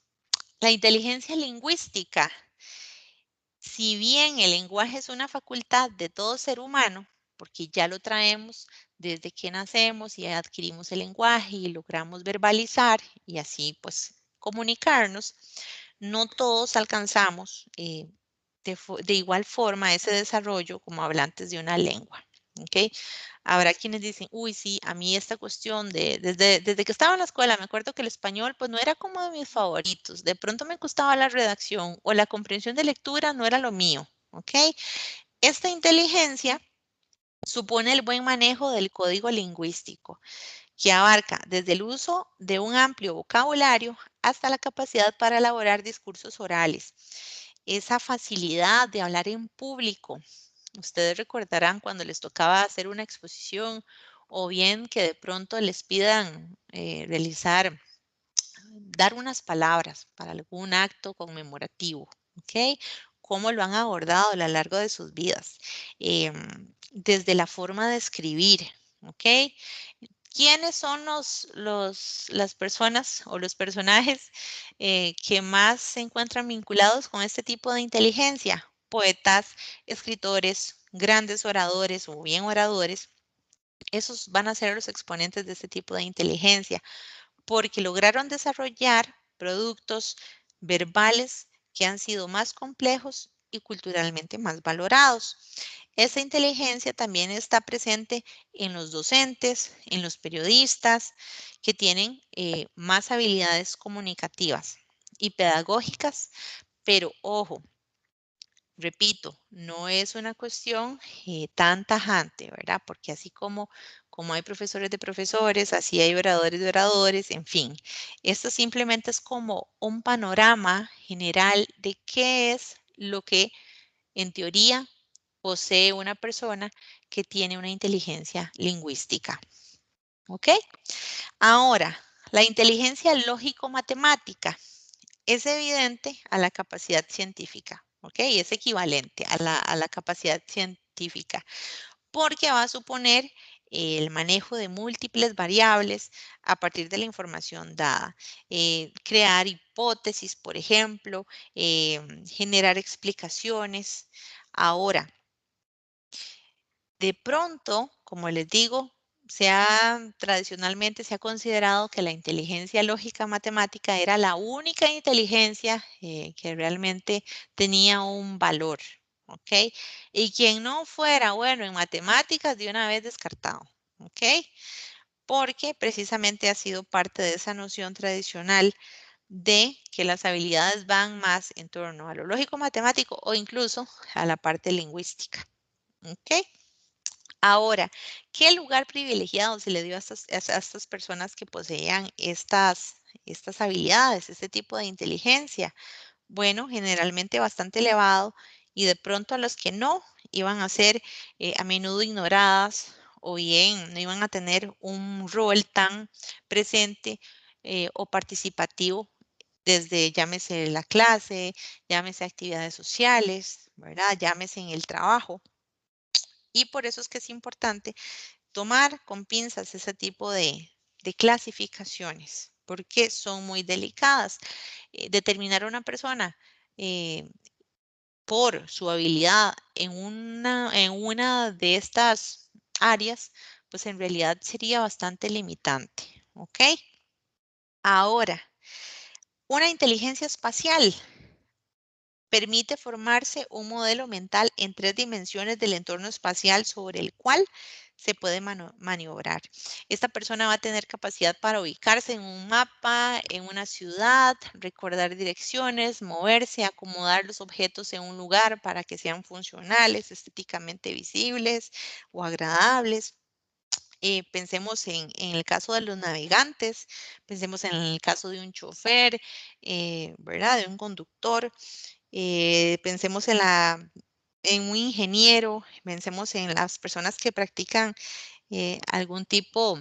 La inteligencia lingüística, si bien el lenguaje es una facultad de todo ser humano, porque ya lo traemos desde que nacemos y adquirimos el lenguaje y logramos verbalizar y así pues comunicarnos, no todos alcanzamos de igual forma ese desarrollo como hablantes de una lengua. ¿Ok? Habrá quienes dicen, uy, sí, a mí esta cuestión desde que estaba en la escuela, me acuerdo que el español pues no era como de mis favoritos, de pronto me costaba la redacción o la comprensión de lectura no era lo mío, ¿ok? Esta inteligencia supone el buen manejo del código lingüístico, que abarca desde el uso de un amplio vocabulario hasta la capacidad para elaborar discursos orales. Esa facilidad de hablar en público. Ustedes recordarán cuando les tocaba hacer una exposición o bien que de pronto les pidan dar unas palabras para algún acto conmemorativo, ¿ok? ¿Cómo lo han abordado a lo largo de sus vidas? Desde la forma de escribir, ¿ok? ¿Quiénes son las personas o los personajes que más se encuentran vinculados con este tipo de inteligencia? Poetas, escritores, grandes oradores o bien oradores. Esos van a ser los exponentes de este tipo de inteligencia porque lograron desarrollar productos verbales que han sido más complejos y culturalmente más valorados. Esta inteligencia también está presente en los docentes, en los periodistas, que tienen más habilidades comunicativas y pedagógicas, pero ojo, repito, no es una cuestión tan tajante, ¿verdad? Porque así como hay profesores de profesores, así hay oradores de oradores, en fin. Esto simplemente es como un panorama general de qué es lo que en teoría posee una persona que tiene una inteligencia lingüística. ¿Ok? Ahora, la inteligencia lógico-matemática es evidente a la capacidad científica, ¿ok? Es equivalente a la capacidad científica, porque va a suponer el manejo de múltiples variables a partir de la información dada, crear hipótesis, por ejemplo, generar explicaciones. Ahora, de pronto, como les digo, tradicionalmente se ha considerado que la inteligencia lógica matemática era la única inteligencia que realmente tenía un valor, ¿ok? Y quien no fuera bueno en matemáticas de una vez descartado, ¿ok? Porque precisamente ha sido parte de esa noción tradicional de que las habilidades van más en torno a lo lógico matemático o incluso a la parte lingüística, ¿ok? Ahora, ¿qué lugar privilegiado se le dio a estas personas que poseían estas habilidades, este tipo de inteligencia? Bueno, generalmente bastante elevado y de pronto a los que no iban a ser a menudo ignoradas o bien no iban a tener un rol tan presente o participativo desde llámese la clase, llámese actividades sociales, ¿verdad? Llámese en el trabajo. Y por eso es que es importante tomar con pinzas ese tipo de clasificaciones, porque son muy delicadas. Determinar a una persona por su habilidad en una de estas áreas, pues en realidad sería bastante limitante. ¿Ok? Ahora, una inteligencia espacial permite formarse un modelo mental en 3 dimensiones del entorno espacial sobre el cual se puede maniobrar. Esta persona va a tener capacidad para ubicarse en un mapa, en una ciudad, recordar direcciones, moverse, acomodar los objetos en un lugar para que sean funcionales, estéticamente visibles o agradables. Pensemos en el caso de los navegantes, pensemos en el caso de un chofer, ¿verdad? De un conductor. Pensemos en un ingeniero, pensemos en las personas que practican algún tipo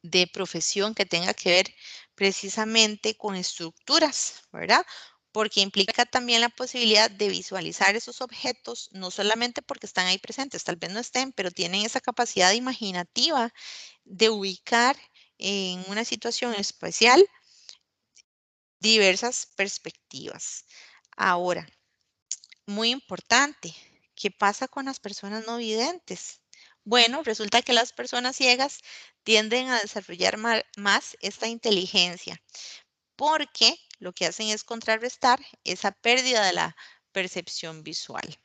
de profesión que tenga que ver precisamente con estructuras, ¿verdad? Porque implica también la posibilidad de visualizar esos objetos, no solamente porque están ahí presentes, tal vez no estén, pero tienen esa capacidad imaginativa de ubicar en una situación especial diversas perspectivas. Ahora, muy importante, ¿qué pasa con las personas no videntes? Bueno, resulta que las personas ciegas tienden a desarrollar más esta inteligencia porque lo que hacen es contrarrestar esa pérdida de la percepción visual.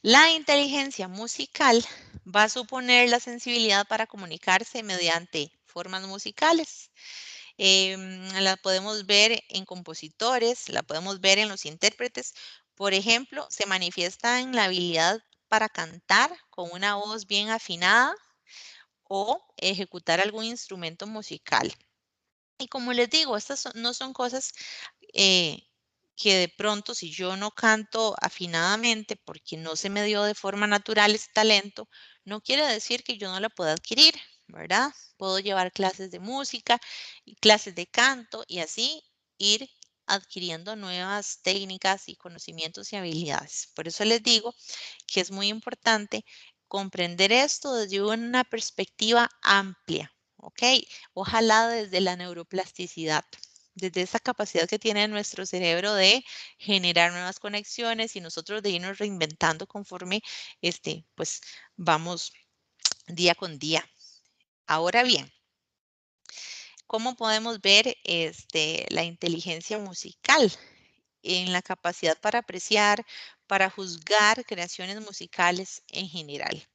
La inteligencia musical va a suponer la sensibilidad para comunicarse mediante formas musicales. La podemos ver en compositores, la podemos ver en los intérpretes. Por ejemplo, se manifiesta en la habilidad para cantar con una voz bien afinada o ejecutar algún instrumento musical. Y como les digo, no son cosas eh, que de pronto si yo no canto afinadamente porque no se me dio de forma natural ese talento, no quiere decir que yo no la pueda adquirir, ¿verdad? Puedo llevar clases de música y clases de canto y así ir adquiriendo nuevas técnicas y conocimientos y habilidades. Por eso les digo que es muy importante comprender esto desde una perspectiva amplia, ¿ok? Ojalá desde la neuroplasticidad, desde esa capacidad que tiene nuestro cerebro de generar nuevas conexiones y nosotros de irnos reinventando conforme pues vamos día con día. Ahora bien, ¿cómo podemos ver la inteligencia musical en la capacidad para apreciar, para juzgar creaciones musicales en general?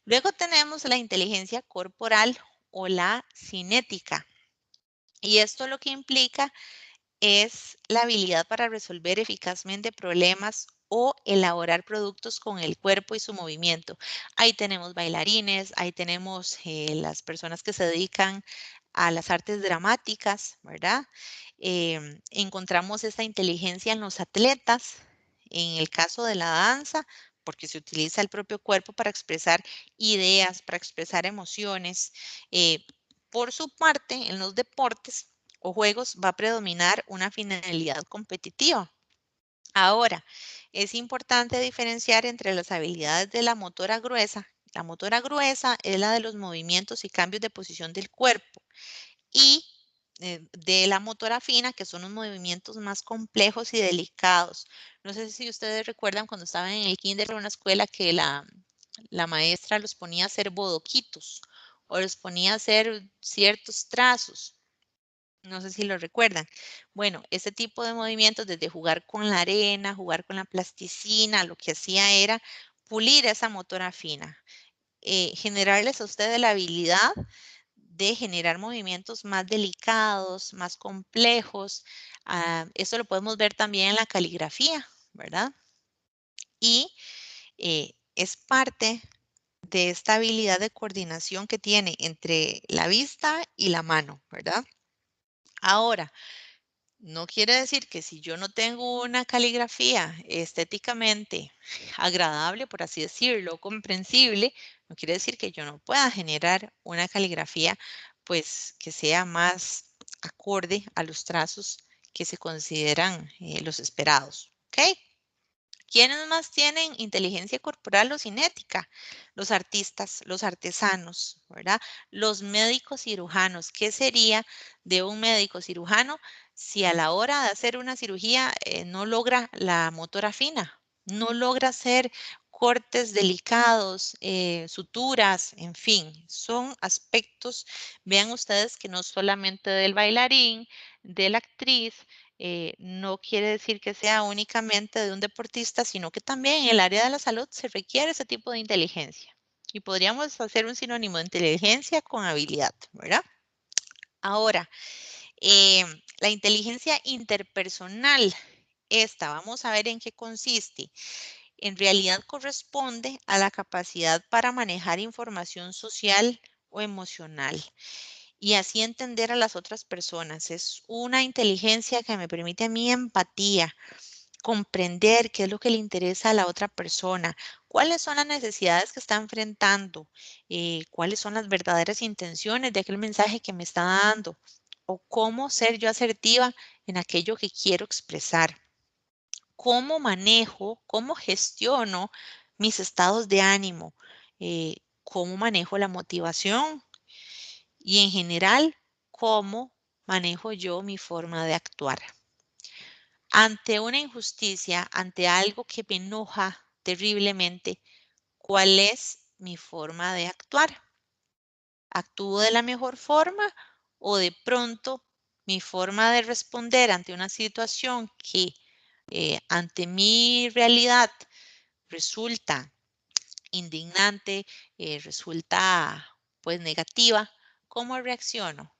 Luego tenemos la inteligencia corporal o la cinética. Y esto lo que implica es la habilidad para resolver eficazmente problemas o elaborar productos con el cuerpo y su movimiento. Ahí tenemos bailarines, ahí tenemos las personas que se dedican a las artes dramáticas, ¿verdad? Encontramos esta inteligencia en los atletas, en el caso de la danza, porque se utiliza el propio cuerpo para expresar ideas, para expresar emociones. Por su parte, en los deportes o juegos va a predominar una finalidad competitiva. Ahora, es importante diferenciar entre las habilidades de la motora gruesa. La motora gruesa es la de los movimientos y cambios de posición del cuerpo y de la motora fina, que son los movimientos más complejos y delicados. No sé si ustedes recuerdan cuando estaban en el kinder o en una escuela que la maestra los ponía a hacer bodoquitos o los ponía a hacer ciertos trazos. No sé si lo recuerdan. Bueno, este tipo de movimientos, desde jugar con la arena, jugar con la plasticina, lo que hacía era pulir esa motora fina, generarles a ustedes la habilidad de generar movimientos más delicados, más complejos. Esto lo podemos ver también en la caligrafía, ¿verdad? Y es parte de esta habilidad de coordinación que tiene entre la vista y la mano, ¿verdad? Ahora, no quiere decir que si yo no tengo una caligrafía estéticamente agradable, por así decirlo, comprensible, no quiere decir que yo no pueda generar una caligrafía pues que sea más acorde a los trazos que se consideran los esperados. ¿Ok? ¿Quiénes más tienen inteligencia corporal o cinética? Los artistas, los artesanos, ¿verdad? Los médicos cirujanos. ¿Qué sería de un médico cirujano si a la hora de hacer una cirugía no logra la motora fina? No logra hacer cortes delicados, suturas, en fin, son aspectos, vean ustedes que no solamente del bailarín, de la actriz, no quiere decir que sea únicamente de un deportista, sino que también en el área de la salud se requiere ese tipo de inteligencia. Y podríamos hacer un sinónimo de inteligencia con habilidad, ¿verdad? Ahora, la inteligencia interpersonal, esta, vamos a ver en qué consiste. En realidad corresponde a la capacidad para manejar información social o emocional y así entender a las otras personas. Es una inteligencia que me permite a mí empatía, comprender qué es lo que le interesa a la otra persona, cuáles son las necesidades que está enfrentando, cuáles son las verdaderas intenciones de aquel mensaje que me está dando o cómo ser yo asertiva en aquello que quiero expresar. Cómo manejo, cómo gestiono mis estados de ánimo, cómo manejo la motivación, y en general, cómo manejo yo mi forma de actuar. Ante una injusticia, ante algo que me enoja terriblemente, ¿cuál es mi forma de actuar? ¿Actúo de la mejor forma o de pronto mi forma de responder ante una situación que ante mi realidad resulta indignante, resulta pues negativa? ¿Cómo reacciono?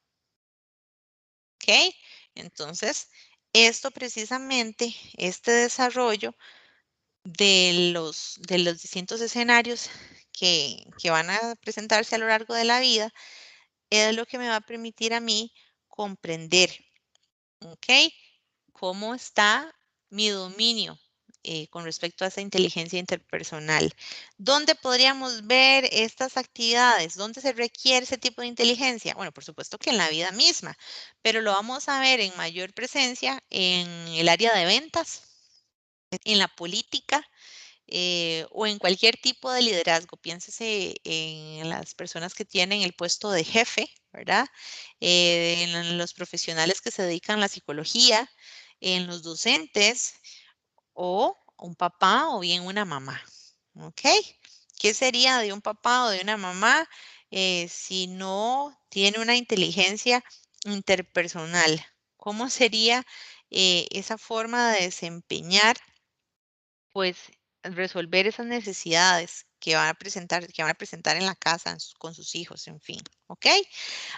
¿Ok? Entonces, esto precisamente, este desarrollo de los distintos escenarios que van a presentarse a lo largo de la vida, es lo que me va a permitir a mí comprender, ¿ok? Cómo está mi dominio con respecto a esa inteligencia interpersonal. ¿Dónde podríamos ver estas actividades? ¿Dónde se requiere ese tipo de inteligencia? Bueno, por supuesto que en la vida misma, pero lo vamos a ver en mayor presencia en el área de ventas, en la política, o en cualquier tipo de liderazgo. Piénsese en las personas que tienen el puesto de jefe, ¿verdad? En los profesionales que se dedican a la psicología, en los docentes o un papá o bien una mamá. ¿Ok? ¿Qué sería de un papá o de una mamá si no tiene una inteligencia interpersonal. ¿Cómo sería esa forma de desempeñar, pues, resolver esas necesidades que van a presentar en la casa con sus hijos, en fin, ¿ok?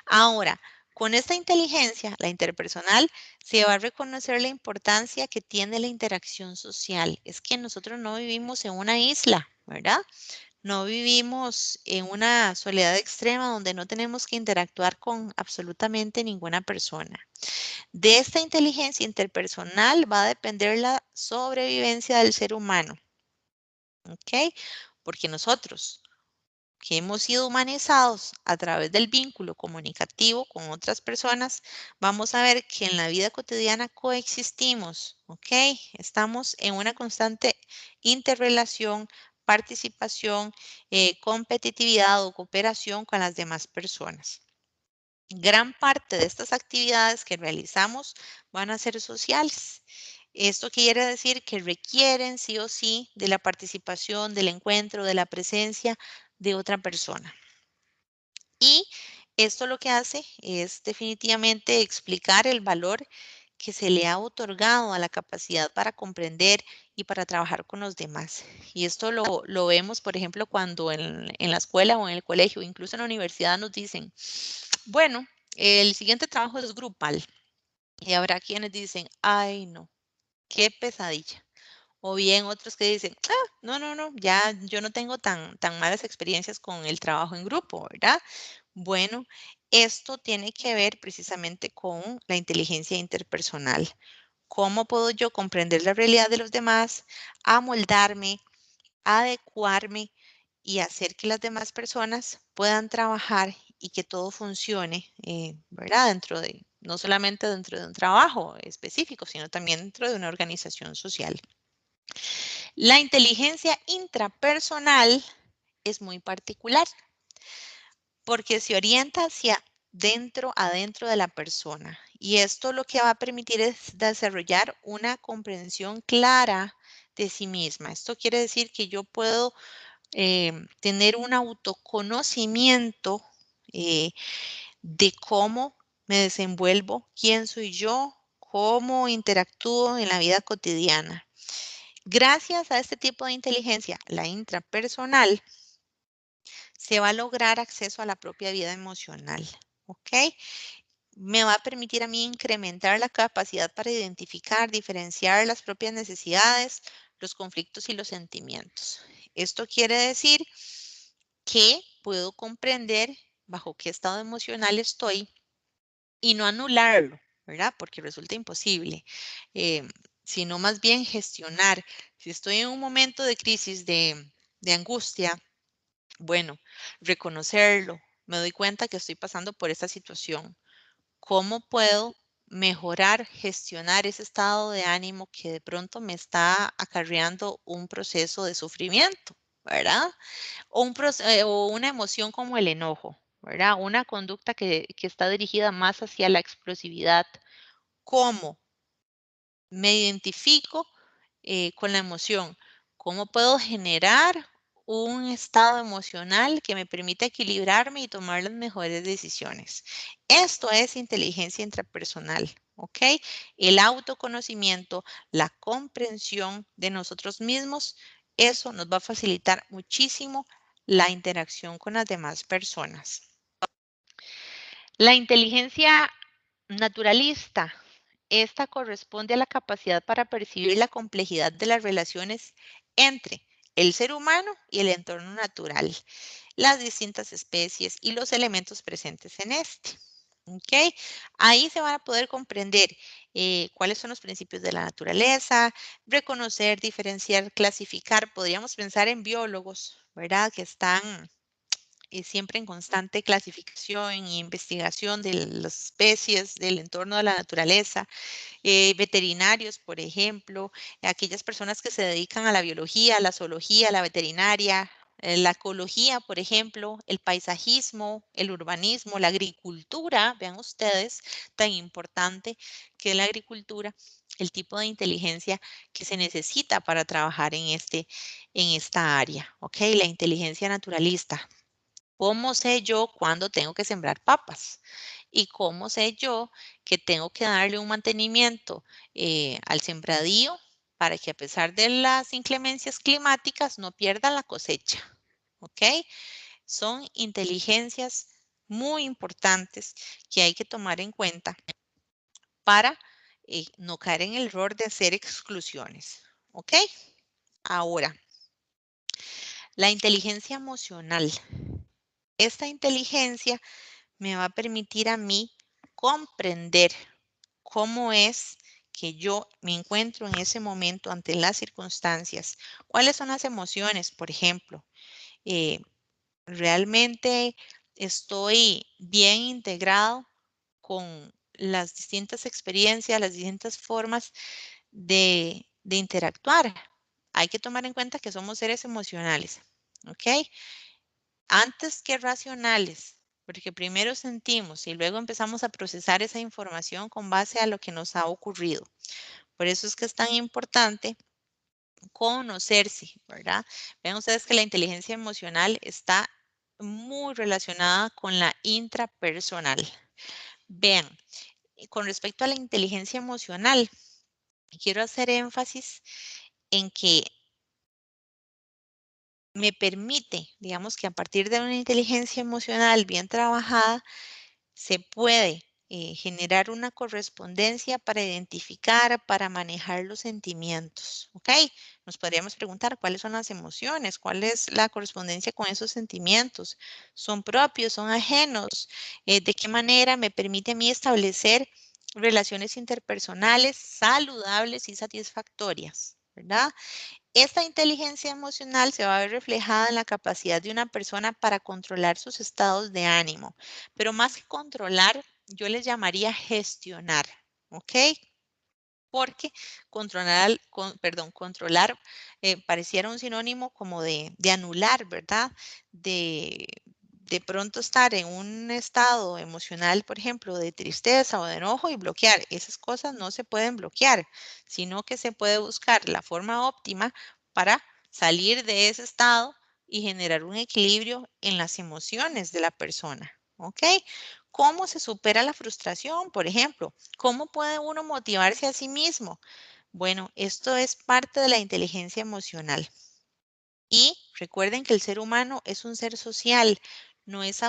Ahora, con esta inteligencia, la interpersonal, se va a reconocer la importancia que tiene la interacción social. Es que nosotros no vivimos en una isla, ¿verdad? No vivimos en una soledad extrema donde no tenemos que interactuar con absolutamente ninguna persona. De esta inteligencia interpersonal va a depender la sobrevivencia del ser humano, ¿ok? Porque nosotros, que hemos sido humanizados a través del vínculo comunicativo con otras personas, vamos a ver que en la vida cotidiana coexistimos, ¿ok? Estamos en una constante interrelación, participación, competitividad o cooperación con las demás personas. Gran parte de estas actividades que realizamos van a ser sociales. Esto quiere decir que requieren sí o sí de la participación, del encuentro, de la presencia de otra persona. Y esto lo que hace es definitivamente explicar el valor que se le ha otorgado a la capacidad para comprender y para trabajar con los demás. Y esto lo vemos, por ejemplo, cuando en la escuela o en el colegio, incluso en la universidad nos dicen, bueno, el siguiente trabajo es grupal. Y habrá quienes dicen, ay no, qué pesadilla. O bien otros que dicen, no, no, no, ya yo no tengo tan malas experiencias con el trabajo en grupo, ¿verdad? Bueno, esto tiene que ver precisamente con la inteligencia interpersonal. ¿Cómo puedo yo comprender la realidad de los demás, amoldarme, adecuarme y hacer que las demás personas puedan trabajar y que todo funcione, ¿verdad? No solamente dentro de un trabajo específico, sino también dentro de una organización social. La inteligencia intrapersonal es muy particular porque se orienta hacia adentro de la persona. Y esto lo que va a permitir es desarrollar una comprensión clara de sí misma. Esto quiere decir que yo puedo tener un autoconocimiento eh, de cómo me desenvuelvo, quién soy yo, cómo interactúo en la vida cotidiana. Gracias a este tipo de inteligencia, la intrapersonal, se va a lograr acceso a la propia vida emocional, ¿ok? Me va a permitir a mí incrementar la capacidad para identificar, diferenciar las propias necesidades, los conflictos y los sentimientos. Esto quiere decir que puedo comprender bajo qué estado emocional estoy y no anularlo, ¿verdad? Porque resulta imposible, eh, sino más bien gestionar. Si estoy en un momento de crisis, de angustia, bueno, reconocerlo, me doy cuenta que estoy pasando por esta situación. ¿Cómo puedo mejorar, gestionar ese estado de ánimo que de pronto me está acarreando un proceso de sufrimiento, ¿verdad? O una emoción como el enojo, ¿verdad? Una conducta que está dirigida más hacia la explosividad. ¿Cómo me identifico con la emoción? ¿Cómo puedo generar un estado emocional que me permita equilibrarme y tomar las mejores decisiones? Esto es inteligencia intrapersonal, ¿ok? El autoconocimiento, la comprensión de nosotros mismos, eso nos va a facilitar muchísimo la interacción con las demás personas. La inteligencia naturalista. Esta corresponde a la capacidad para percibir la complejidad de las relaciones entre el ser humano y el entorno natural, las distintas especies y los elementos presentes en este. ¿Ok? Ahí se van a poder comprender cuáles son los principios de la naturaleza, reconocer, diferenciar, clasificar. Podríamos pensar en biólogos, ¿verdad? Que están siempre en constante clasificación e investigación de las especies, del entorno de la naturaleza, veterinarios, por ejemplo, aquellas personas que se dedican a la biología, a la zoología, a la veterinaria, la ecología, por ejemplo, el paisajismo, el urbanismo, la agricultura, vean ustedes, tan importante que es la agricultura, el tipo de inteligencia que se necesita para trabajar en esta área, ¿ok? La inteligencia naturalista. ¿Cómo sé yo cuándo tengo que sembrar papas? ¿Y cómo sé yo que tengo que darle un mantenimiento al sembradío para que a pesar de las inclemencias climáticas no pierda la cosecha? ¿Ok? Son inteligencias muy importantes que hay que tomar en cuenta para no caer en el error de hacer exclusiones. ¿Ok? Ahora, la inteligencia emocional. Esta inteligencia me va a permitir a mí comprender cómo es que yo me encuentro en ese momento ante las circunstancias. ¿Cuáles son las emociones, por ejemplo? Eh, ¿Realmente estoy bien integrado con las distintas experiencias, las distintas formas de interactuar? Hay que tomar en cuenta que somos seres emocionales, ¿ok? Antes que racionales, porque primero sentimos y luego empezamos a procesar esa información con base a lo que nos ha ocurrido. Por eso es que es tan importante conocerse, ¿verdad? Vean ustedes que la inteligencia emocional está muy relacionada con la intrapersonal. Vean, con respecto a la inteligencia emocional, quiero hacer énfasis en que me permite, digamos que a partir de una inteligencia emocional bien trabajada, se puede generar una correspondencia para identificar, para manejar los sentimientos, ¿ok? Nos podríamos preguntar cuáles son las emociones, cuál es la correspondencia con esos sentimientos, son propios, son ajenos, de qué manera me permite a mí establecer relaciones interpersonales saludables y satisfactorias, ¿verdad? Esta inteligencia emocional se va a ver reflejada en la capacidad de una persona para controlar sus estados de ánimo, pero más que controlar, yo les llamaría gestionar, ¿ok? Porque controlar pareciera un sinónimo como de anular, ¿verdad? De pronto estar en un estado emocional, por ejemplo, de tristeza o de enojo y bloquear. Esas cosas no se pueden bloquear, sino que se puede buscar la forma óptima para salir de ese estado y generar un equilibrio en las emociones de la persona, ¿ok? ¿Cómo se supera la frustración, por ejemplo? ¿Cómo puede uno motivarse a sí mismo? Bueno, esto es parte de la inteligencia emocional. Y recuerden que el ser humano es un ser social, no es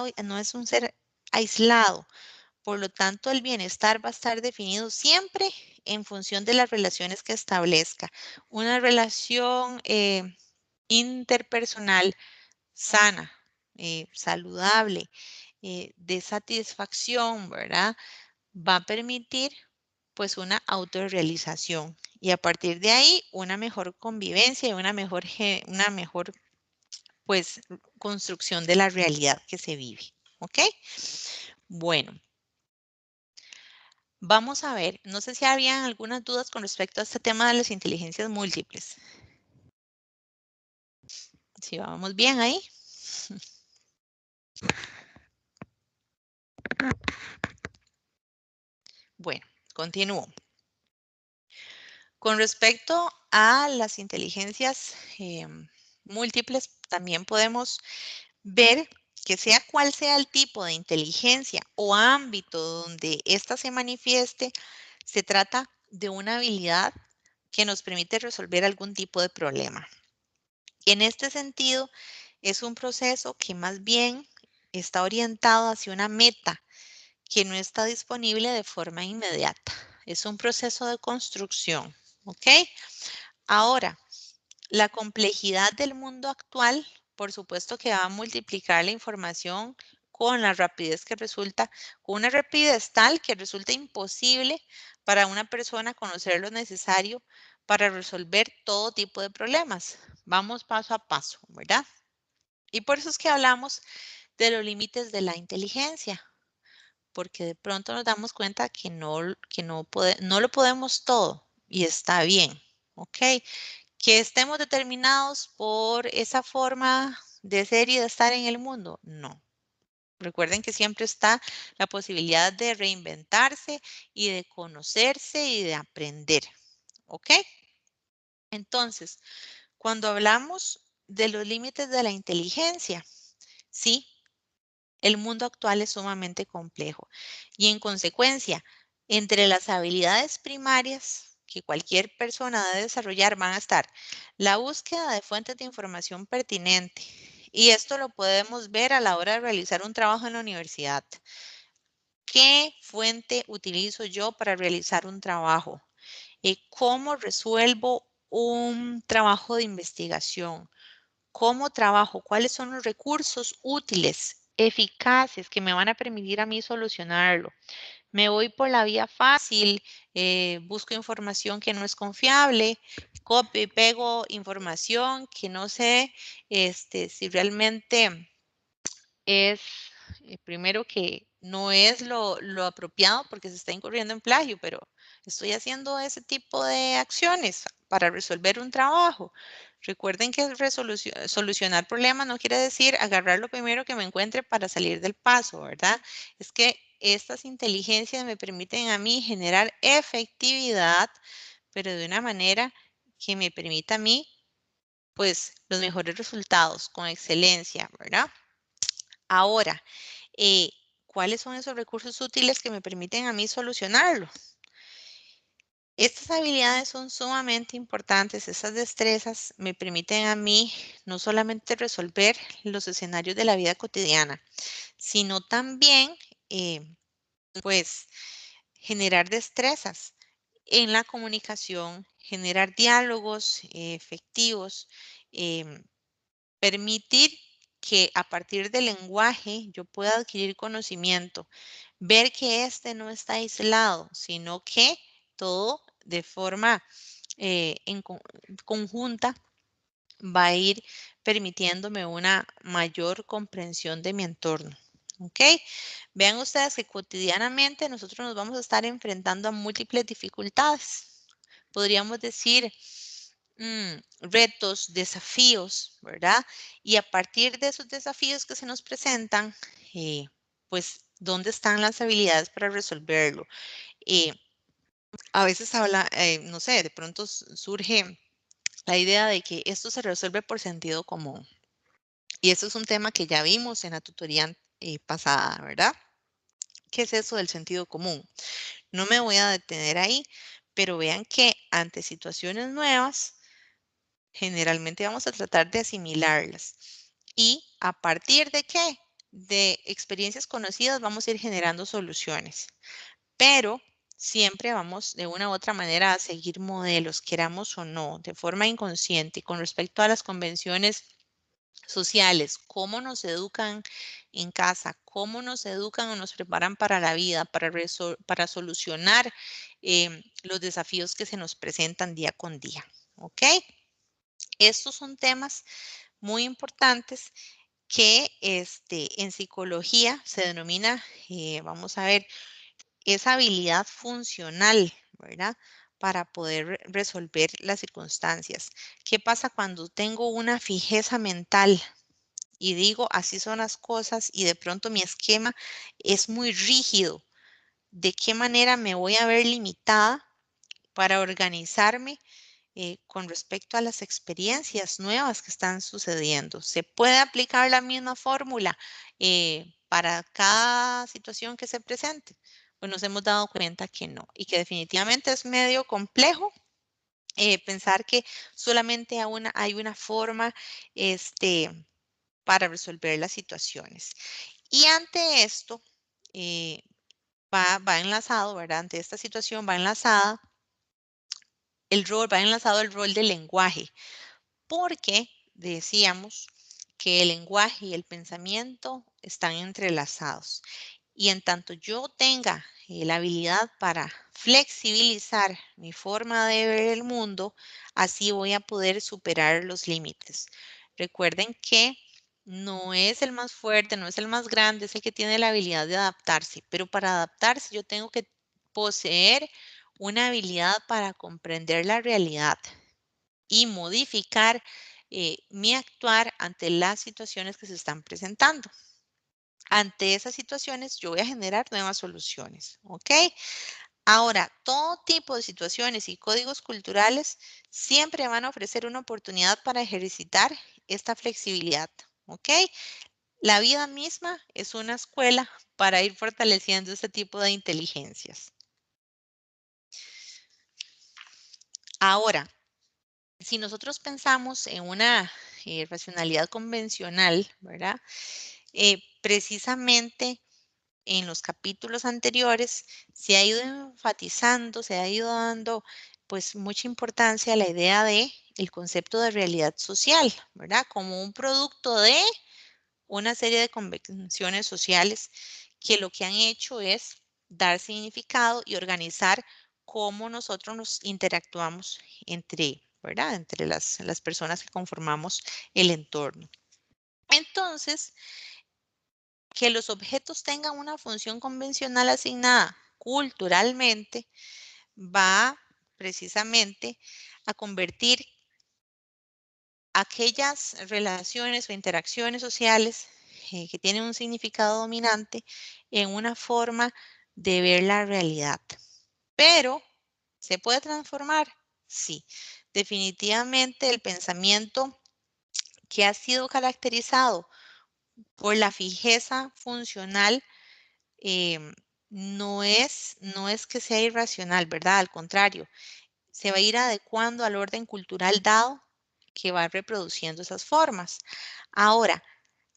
un ser aislado. Por lo tanto, el bienestar va a estar definido siempre en función de las relaciones que establezca. Una relación interpersonal sana, saludable, de satisfacción, ¿verdad? Va a permitir pues una autorrealización y a partir de ahí una mejor convivencia y una mejor pues construcción de la realidad que se vive. ¿Ok? Bueno, vamos a ver, no sé si habían algunas dudas con respecto a este tema de las inteligencias múltiples. Si vamos bien ahí. Bueno, continúo. Con respecto a las inteligencias múltiples, también podemos ver que sea cual sea el tipo de inteligencia o ámbito donde ésta se manifieste, se trata de una habilidad que nos permite resolver algún tipo de problema. En este sentido, es un proceso que más bien está orientado hacia una meta que no está disponible de forma inmediata. Es un proceso de construcción, ¿ok? Ahora, la complejidad del mundo actual, por supuesto que va a multiplicar la información con la rapidez que resulta, con una rapidez tal que resulta imposible para una persona conocer lo necesario para resolver todo tipo de problemas. Vamos paso a paso, ¿verdad? Y por eso es que hablamos de los límites de la inteligencia, porque de pronto nos damos cuenta no lo podemos todo y está bien, ¿ok? Que estemos determinados por esa forma de ser y de estar en el mundo, no. Recuerden que siempre está la posibilidad de reinventarse y de conocerse y de aprender, ¿ok? Entonces, cuando hablamos de los límites de la inteligencia, sí, el mundo actual es sumamente complejo y en consecuencia, entre las habilidades primarias que cualquier persona debe desarrollar van a estar la búsqueda de fuentes de información pertinente y esto lo podemos ver a la hora de realizar un trabajo en la universidad. ¿Qué fuente utilizo yo para realizar un trabajo? ¿Cómo resuelvo un trabajo de investigación? ¿Cómo trabajo? ¿Cuáles son los recursos útiles, eficaces que me van a permitir a mí solucionarlo? Me voy por la vía fácil, busco información que no es confiable, copio y pego información que no sé si realmente es, primero que no es lo apropiado porque se está incurriendo en plagio, pero estoy haciendo ese tipo de acciones para resolver un trabajo. Recuerden que solucionar problemas no quiere decir agarrar lo primero que me encuentre para salir del paso, ¿verdad? Es que estas inteligencias me permiten a mí generar efectividad, pero de una manera que me permita a mí, pues, los mejores resultados con excelencia, ¿verdad? Ahora, eh, ¿cuáles son esos recursos útiles que me permiten a mí solucionarlo? Estas habilidades son sumamente importantes, esas destrezas me permiten a mí no solamente resolver los escenarios de la vida cotidiana, sino también, pues, generar destrezas en la comunicación, generar diálogos efectivos, em, permitir que a partir del lenguaje yo pueda adquirir conocimiento, ver que este no está aislado, sino que todo de forma conjunta va a ir permitiéndome una mayor comprensión de mi entorno. ¿Ok? Vean ustedes que cotidianamente nosotros nos vamos a estar enfrentando a múltiples dificultades. Podríamos decir retos, desafíos, ¿verdad? Y a partir de esos desafíos que se nos presentan, pues, ¿dónde están las habilidades para resolverlo? Eh, a veces habla, no sé, de pronto surge la idea de que esto se resuelve por sentido común. Y eso es un tema que ya vimos en la tutoría pasada, ¿verdad? ¿Qué es eso del sentido común? No me voy a detener ahí, pero vean que ante situaciones nuevas, generalmente vamos a tratar de asimilarlas. ¿Y a partir de qué? De experiencias conocidas vamos a ir generando soluciones. Pero siempre vamos de una u otra manera a seguir modelos, queramos o no, de forma inconsciente con respecto a las convenciones sociales, cómo nos educan en casa, cómo nos educan o nos preparan para la vida, para solucionar los desafíos que se nos presentan día con día. ¿Ok? Estos son temas muy importantes que en psicología se denomina, vamos a ver, esa habilidad funcional, ¿verdad? Para poder resolver las circunstancias. ¿Qué pasa cuando tengo una fijeza mental y digo, así son las cosas y de pronto mi esquema es muy rígido? ¿De qué manera me voy a ver limitada para organizarme con respecto a las experiencias nuevas que están sucediendo? ¿Se puede aplicar la misma fórmula para cada situación que se presente? Pues nos hemos dado cuenta que no y que definitivamente es medio complejo pensar que solamente hay una forma para resolver las situaciones. Y ante esto, eh, va enlazado, ¿verdad? Ante esta situación va enlazado el rol del lenguaje, porque decíamos que el lenguaje y el pensamiento están entrelazados. Y en tanto yo tenga la habilidad para flexibilizar mi forma de ver el mundo, así voy a poder superar los límites. Recuerden que no es el más fuerte, no es el más grande, es el que tiene la habilidad de adaptarse, pero para adaptarse yo tengo que poseer una habilidad para comprender la realidad y modificar mi actuar ante las situaciones que se están presentando. Ante esas situaciones, yo voy a generar nuevas soluciones, ¿ok? Ahora, todo tipo de situaciones y códigos culturales siempre van a ofrecer una oportunidad para ejercitar esta flexibilidad, ¿ok? La vida misma es una escuela para ir fortaleciendo este tipo de inteligencias. Ahora, si nosotros pensamos en una racionalidad convencional, ¿verdad? Precisamente en los capítulos anteriores se ha ido enfatizando, se ha ido dando pues mucha importancia a la idea de el concepto de realidad social, ¿verdad? Como un producto de una serie de convenciones sociales que lo que han hecho es dar significado y organizar cómo nosotros nos interactuamos entre, ¿verdad? Entre las personas que conformamos el entorno. Entonces, que los objetos tengan una función convencional asignada culturalmente va precisamente a convertir aquellas relaciones o interacciones sociales que tienen un significado dominante en una forma de ver la realidad. Pero, ¿se puede transformar? Sí. Definitivamente el pensamiento que ha sido caracterizado por la fijeza funcional no es que sea irracional, ¿verdad? Al contrario, se va a ir adecuando al orden cultural dado que va reproduciendo esas formas. Ahora,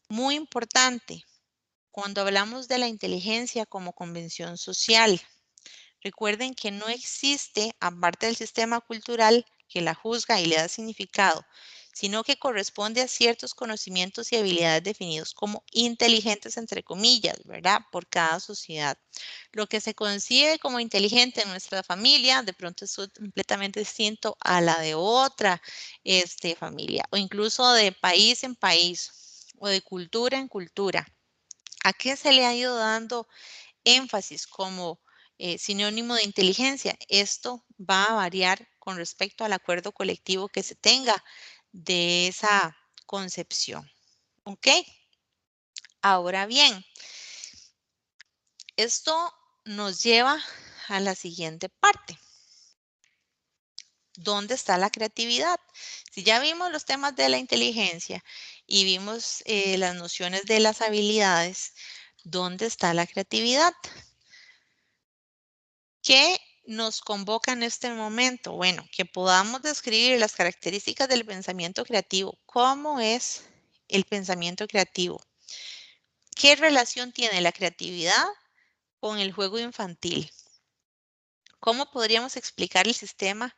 muy importante, cuando hablamos de la inteligencia como convención social, recuerden que no existe, aparte del sistema cultural que la juzga y le da significado, sino que corresponde a ciertos conocimientos y habilidades definidos como inteligentes, entre comillas, ¿verdad? Por cada sociedad. Lo que se concibe como inteligente en nuestra familia, de pronto es completamente distinto a la de otra familia, o incluso de país en país, o de cultura en cultura. ¿A qué se le ha ido dando énfasis como sinónimo de inteligencia? Esto va a variar con respecto al acuerdo colectivo que se tenga de esa concepción. ¿Ok? Ahora bien, esto nos lleva a la siguiente parte. ¿Dónde está la creatividad? Si ya vimos los temas de la inteligencia y vimos las nociones de las habilidades, ¿dónde está la creatividad? ¿Qué nos convoca en este momento? Bueno, que podamos describir las características del pensamiento creativo. ¿Cómo es el pensamiento creativo? ¿Qué relación tiene la creatividad con el juego infantil? ¿Cómo podríamos explicar el sistema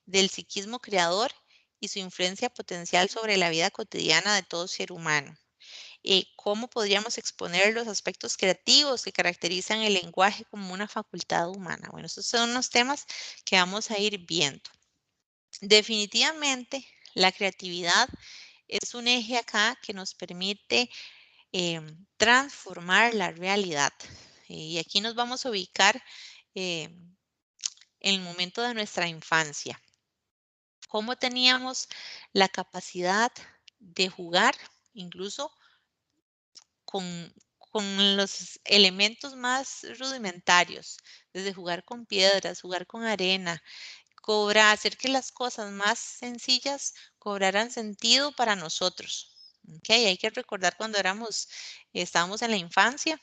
del psiquismo creador y su influencia potencial sobre la vida cotidiana de todo ser humano? ¿Cómo podríamos exponer los aspectos creativos que caracterizan el lenguaje como una facultad humana? Bueno, estos son unos temas que vamos a ir viendo. Definitivamente, la creatividad es un eje acá que nos permite transformar la realidad. Y aquí nos vamos a ubicar en el momento de nuestra infancia. ¿Cómo teníamos la capacidad de jugar incluso con los elementos más rudimentarios, desde jugar con piedras, jugar con arena, hacer que las cosas más sencillas cobraran sentido para nosotros? ¿Okay? Hay que recordar cuando estábamos en la infancia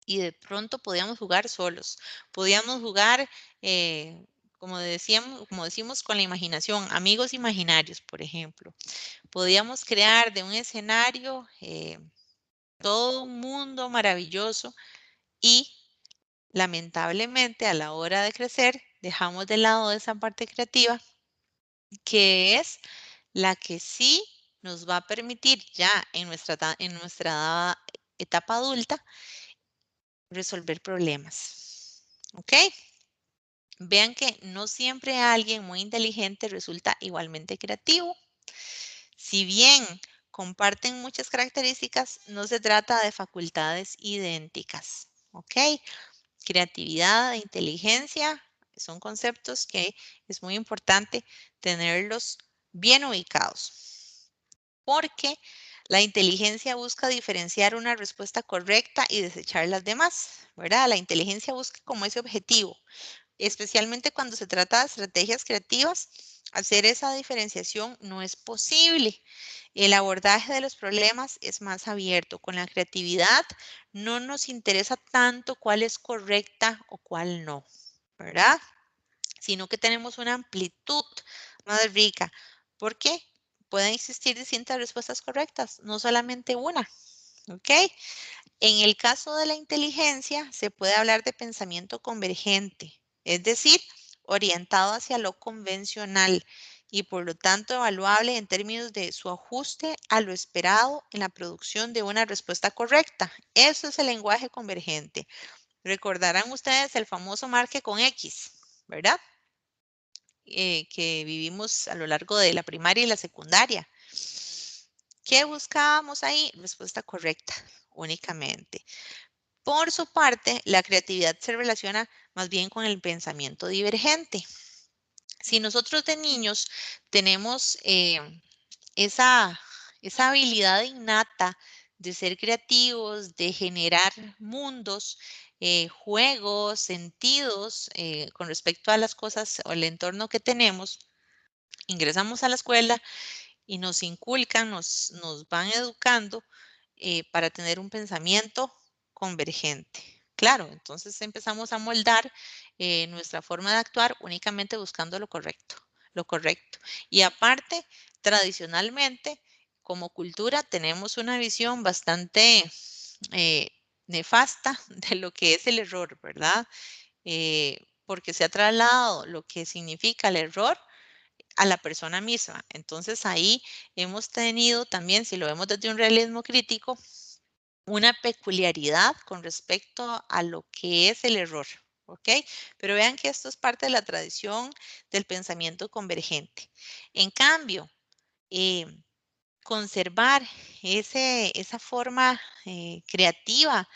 y de pronto podíamos jugar solos, podíamos jugar, como decimos, con la imaginación, amigos imaginarios, por ejemplo. Podíamos crear de un escenario todo un mundo maravilloso y lamentablemente a la hora de crecer dejamos de lado esa parte creativa que es la que sí nos va a permitir ya en nuestra etapa adulta resolver problemas. ¿Ok? Vean que no siempre alguien muy inteligente resulta igualmente creativo. Si bien comparten muchas características, no se trata de facultades idénticas. ¿Ok? Creatividad e inteligencia son conceptos que es muy importante tenerlos bien ubicados, porque la inteligencia busca diferenciar una respuesta correcta y desechar las demás, ¿verdad? La inteligencia busca como ese objetivo, especialmente cuando se trata de estrategias creativas, hacer esa diferenciación no es posible. El abordaje de los problemas es más abierto. Con la creatividad no nos interesa tanto cuál es correcta o cuál no, ¿verdad? Sino que tenemos una amplitud más rica. ¿Por qué? Pueden existir distintas respuestas correctas, no solamente una, ¿ok? En el caso de la inteligencia, se puede hablar de pensamiento convergente, es decir, orientado hacia lo convencional y por lo tanto evaluable en términos de su ajuste a lo esperado en la producción de una respuesta correcta. Eso es el lenguaje convergente. Recordarán ustedes el famoso marque con X, ¿verdad? Que vivimos a lo largo de la primaria y la secundaria. ¿Qué buscábamos ahí? Respuesta correcta únicamente. Por su parte, la creatividad se relaciona más bien con el pensamiento divergente. Si nosotros de niños tenemos esa, esa habilidad innata de ser creativos, de generar mundos, juegos, sentidos con respecto a las cosas o el entorno que tenemos, ingresamos a la escuela y nos inculcan, nos van educando para tener un pensamiento convergente. Claro, entonces empezamos a moldar nuestra forma de actuar únicamente buscando lo correcto, lo correcto. Y aparte, tradicionalmente, como cultura, tenemos una visión bastante eh, nefasta de lo que es el error, ¿verdad? Porque se ha trasladado lo que significa el error a la persona misma. Entonces ahí hemos tenido también, si lo vemos desde un realismo crítico, una peculiaridad con respecto a lo que es el error, ¿ok? Pero vean que esto es parte de la tradición del pensamiento convergente. En cambio, eh, conservar esa forma creativa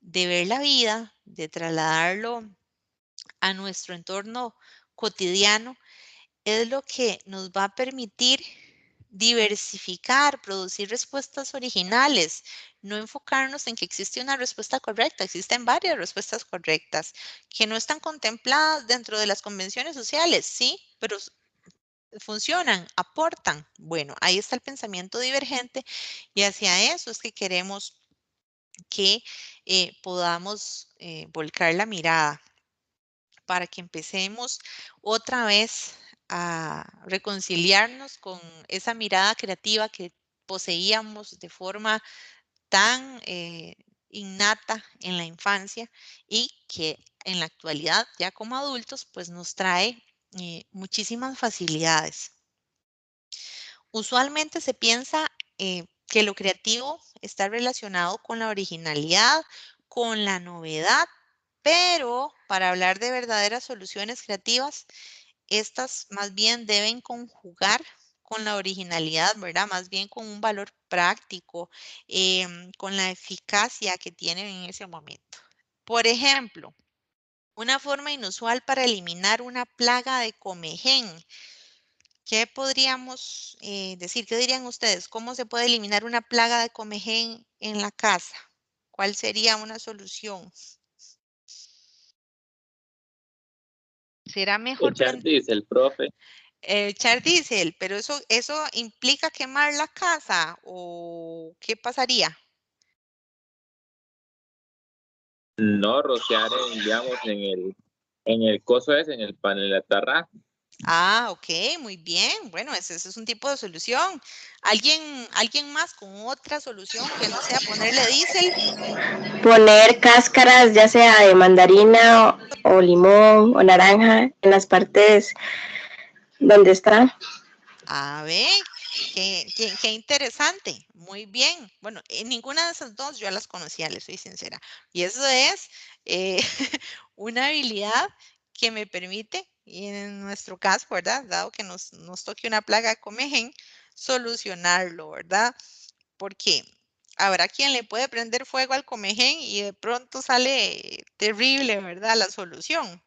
de ver la vida, de trasladarlo a nuestro entorno cotidiano, es lo que nos va a permitir diversificar, producir respuestas originales, no enfocarnos en que existe una respuesta correcta, existen varias respuestas correctas que no están contempladas dentro de las convenciones sociales, sí, pero funcionan, aportan. Bueno, ahí está el pensamiento divergente y hacia eso es que queremos que podamos volcar la mirada para que empecemos otra vez a reconciliarnos con esa mirada creativa que poseíamos de forma tan innata en la infancia y que en la actualidad, ya como adultos, pues nos trae muchísimas facilidades. Usualmente se piensa que lo creativo está relacionado con la originalidad, con la novedad, pero para hablar de verdaderas soluciones creativas, estas más bien deben conjugar con la originalidad, ¿verdad? Más bien con un valor práctico, con la eficacia que tienen en ese momento. Por ejemplo, una forma inusual para eliminar una plaga de comején. ¿Qué podríamos decir? ¿Qué dirían ustedes? ¿Cómo se puede eliminar una plaga de comején en la casa? ¿Cuál sería una solución? ¿Será mejor Echar dice el profe. echar diésel? Pero eso implica quemar la casa o ¿qué pasaría? No rociar, digamos, en el coso ese, en el panel de atarra. Ah, ok, muy bien. Bueno, ese es un tipo de solución. ¿Alguien más con otra solución que no sea ponerle diésel? Poner cáscaras, ya sea de mandarina o limón o naranja, en las partes donde está. A ver, qué interesante. Muy bien. Bueno, ninguna de esas dos yo las conocía, les soy sincera. Y eso es eh, una habilidad que me permite, y en nuestro caso, ¿verdad? Dado que nos toque una plaga de comején, solucionarlo, ¿verdad? Porque habrá quien le puede prender fuego al comején y de pronto sale terrible, ¿verdad? La solución.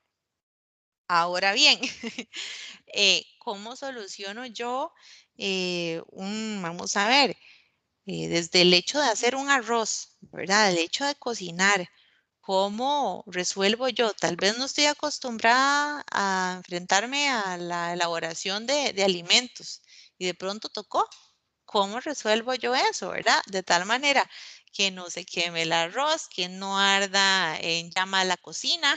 Ahora bien, ¿cómo soluciono yo vamos a ver, desde el hecho de hacer un arroz, ¿verdad? El hecho de cocinar, ¿Cómo resuelvo yo? Tal vez no estoy acostumbrada a enfrentarme a la elaboración de alimentos y de pronto tocó. ¿Cómo resuelvo yo eso, verdad? De tal manera que no se queme el arroz, que no arda en llama la cocina,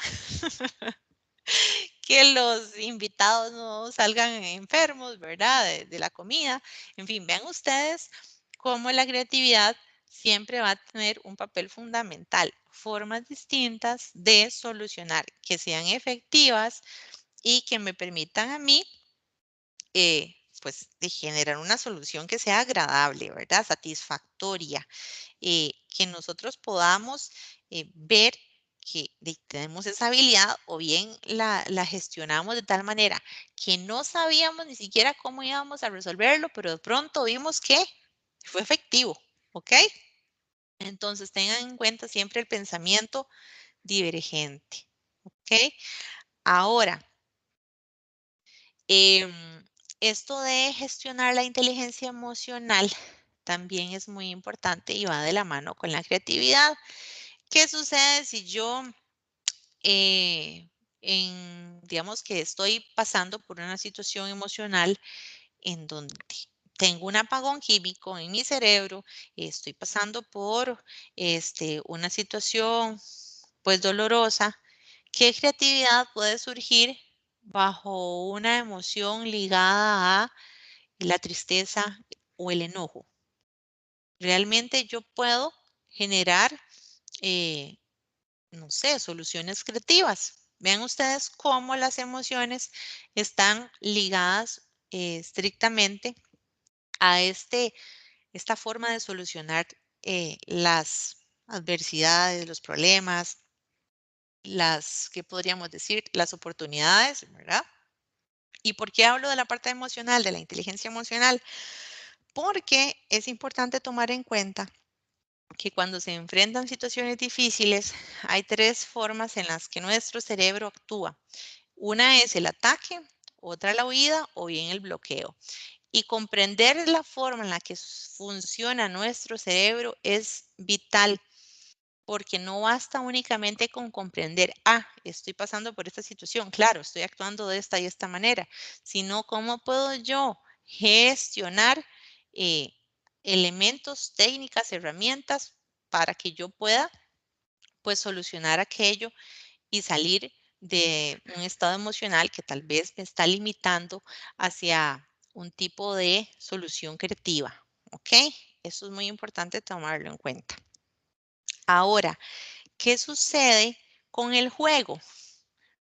que los invitados no salgan enfermos, ¿verdad? De la comida. En fin, vean ustedes cómo la creatividad siempre va a tener un papel fundamental, formas distintas de solucionar, que sean efectivas y que me permitan a mí, pues, de generar una solución que sea agradable, ¿verdad? Satisfactoria, que nosotros podamos ver que tenemos esa habilidad o bien la gestionamos de tal manera que no sabíamos ni siquiera cómo íbamos a resolverlo, pero de pronto vimos que fue efectivo, ¿ok? Entonces tengan en cuenta siempre el pensamiento divergente, ¿ok? Ahora, em, esto de gestionar la inteligencia emocional también es muy importante y va de la mano con la creatividad. ¿Qué sucede si yo, digamos que estoy pasando por una situación emocional en donde tengo un apagón químico en mi cerebro, estoy pasando por una situación pues dolorosa? ¿Qué creatividad puede surgir bajo una emoción ligada a la tristeza o el enojo? Realmente yo puedo generar, eh, no sé, soluciones creativas. Vean ustedes cómo las emociones están ligadas estrictamente a esta forma de solucionar las adversidades, los problemas, ¿qué podríamos decir? Las oportunidades, ¿verdad? ¿Y por qué hablo de la parte emocional, de la inteligencia emocional? Porque es importante tomar en cuenta que cuando se enfrentan situaciones difíciles, hay tres formas en las que nuestro cerebro actúa. Una es el ataque, otra la huida o bien el bloqueo. Y comprender la forma en la que funciona nuestro cerebro es vital, porque no basta únicamente con comprender, estoy pasando por esta situación, claro, estoy actuando de esta y esta manera, sino cómo puedo yo gestionar eh, elementos, técnicas, herramientas para que yo pueda pues solucionar aquello y salir de un estado emocional que tal vez me está limitando hacia un tipo de solución creativa, ¿ok? Eso es muy importante tomarlo en cuenta. Ahora, ¿qué sucede con el juego?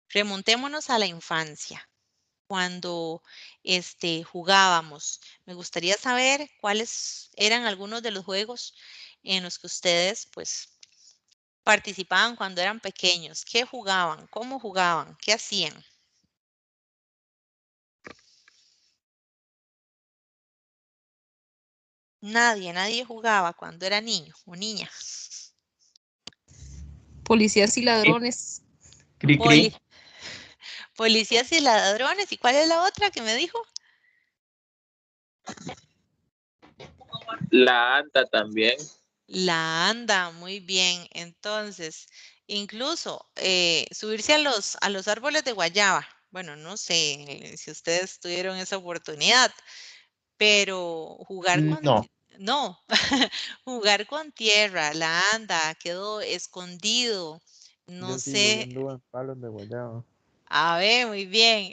Remontémonos a la infancia, cuando jugábamos. Me gustaría saber cuáles eran algunos de los juegos en los que ustedes pues participaban cuando eran pequeños. ¿Qué jugaban? ¿Cómo jugaban? ¿Qué hacían? Nadie jugaba cuando era niño o niña. Policías y ladrones. Cri, Poli- cri. Policías y ladrones. ¿Y cuál es la otra que me dijo? La anta también. La anda, muy bien. Entonces, incluso subirse a los árboles de guayaba. Bueno, no sé si ustedes tuvieron esa oportunidad, pero jugar con, No, no, jugar con tierra, la anda, quedó escondido. No Yo sí, yo sé, anduve en palos de guayaba. a ver, muy bien.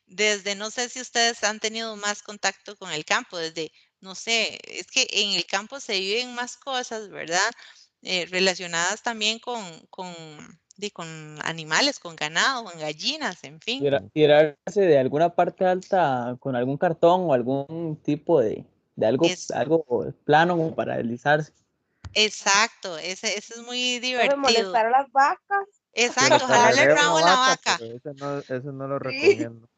Desde, no sé si ustedes han tenido más contacto con el campo, desde, no sé, es que en el campo se viven más cosas, ¿verdad? Relacionadas también con animales, con ganado, con gallinas, en fin. tirarse de alguna parte alta con algún cartón o algún tipo de Es algo plano como para deslizarse. exacto, ese es muy Puede divertido. molestar a las vacas. Que le Exacto, jalarle el carreré una rabo a la vaca, vaca. pero ese no lo Sí. recomiendo.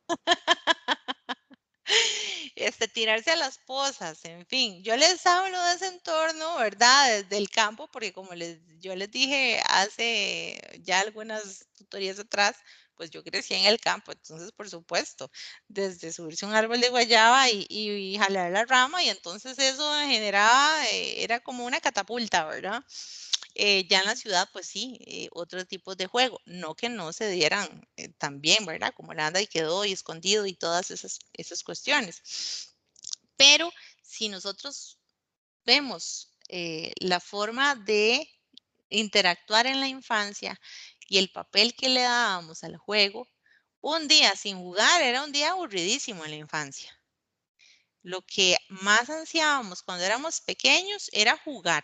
Tirarse a las pozas, en fin. Yo les hablo de ese entorno, ¿verdad? Desde el campo, porque como yo les dije hace ya algunas tutorías atrás, pues yo crecí en el campo, entonces por supuesto, desde subirse a un árbol de guayaba y jalar la rama, y entonces eso generaba, era como una catapulta, ¿verdad? ya en la ciudad, pues sí, otros tipos de juego. No que no se dieran también, ¿verdad? Como el anda y quedó y escondido y todas esas cuestiones. Pero si nosotros vemos la forma de interactuar en la infancia y el papel que le dábamos al juego, un día sin jugar era un día aburridísimo en la infancia. Lo que más ansiábamos cuando éramos pequeños era jugar.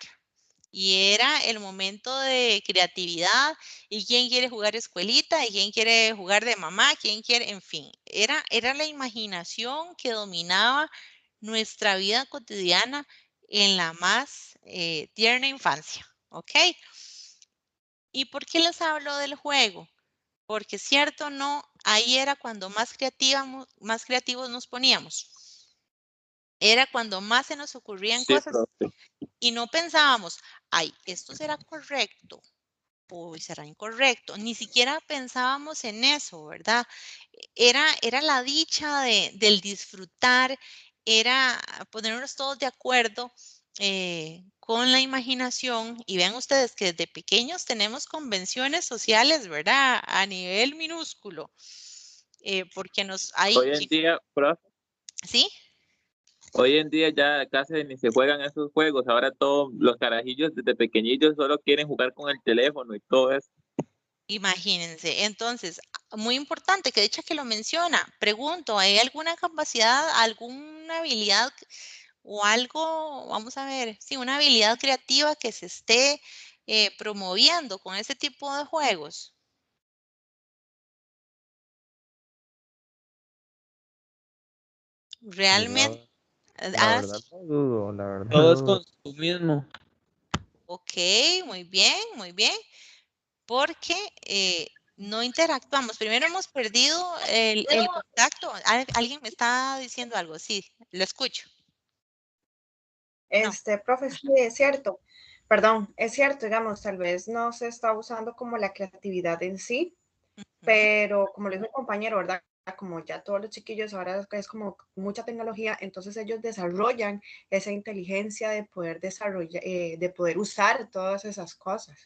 Y era el momento de creatividad y quién quiere jugar escuelita y quién quiere jugar de mamá, quién quiere, en fin, era la imaginación que dominaba nuestra vida cotidiana en la más tierna infancia, ¿ok? ¿Y por qué les hablo del juego? Porque cierto o no, ahí era cuando más creativos nos poníamos. Era cuando más se nos ocurrían Sí, cosas profe. y no pensábamos, ay, esto será correcto o será incorrecto. Ni siquiera pensábamos en eso, ¿verdad? Era la dicha del disfrutar, era ponernos todos de acuerdo con la imaginación. Y vean ustedes que desde pequeños tenemos convenciones sociales, ¿verdad? A nivel minúsculo. Porque Hoy en día, profe, ¿sí? hoy en día ya casi ni se juegan esos juegos. Ahora todos los carajillos desde pequeñitos solo quieren jugar con el teléfono y todo eso. Imagínense, entonces, muy importante, que de hecho que lo menciona, pregunto, ¿hay alguna capacidad, alguna habilidad o algo, vamos a ver, sí, una habilidad creativa que se esté promoviendo con ese tipo de juegos? Realmente, La verdad no dudo, la verdad Todo no es dudo. consumismo. ok, muy bien, porque no interactuamos. Primero hemos perdido el contacto. Alguien me está diciendo algo, sí, lo escucho. No. Profe, sí, es cierto. Perdón, es cierto, digamos, tal vez no se está usando como la creatividad en sí, pero como lo dijo el compañero, ¿verdad? Como ya todos los chiquillos ahora es como mucha tecnología, entonces ellos desarrollan esa inteligencia de poder desarrollar, de poder usar todas esas cosas.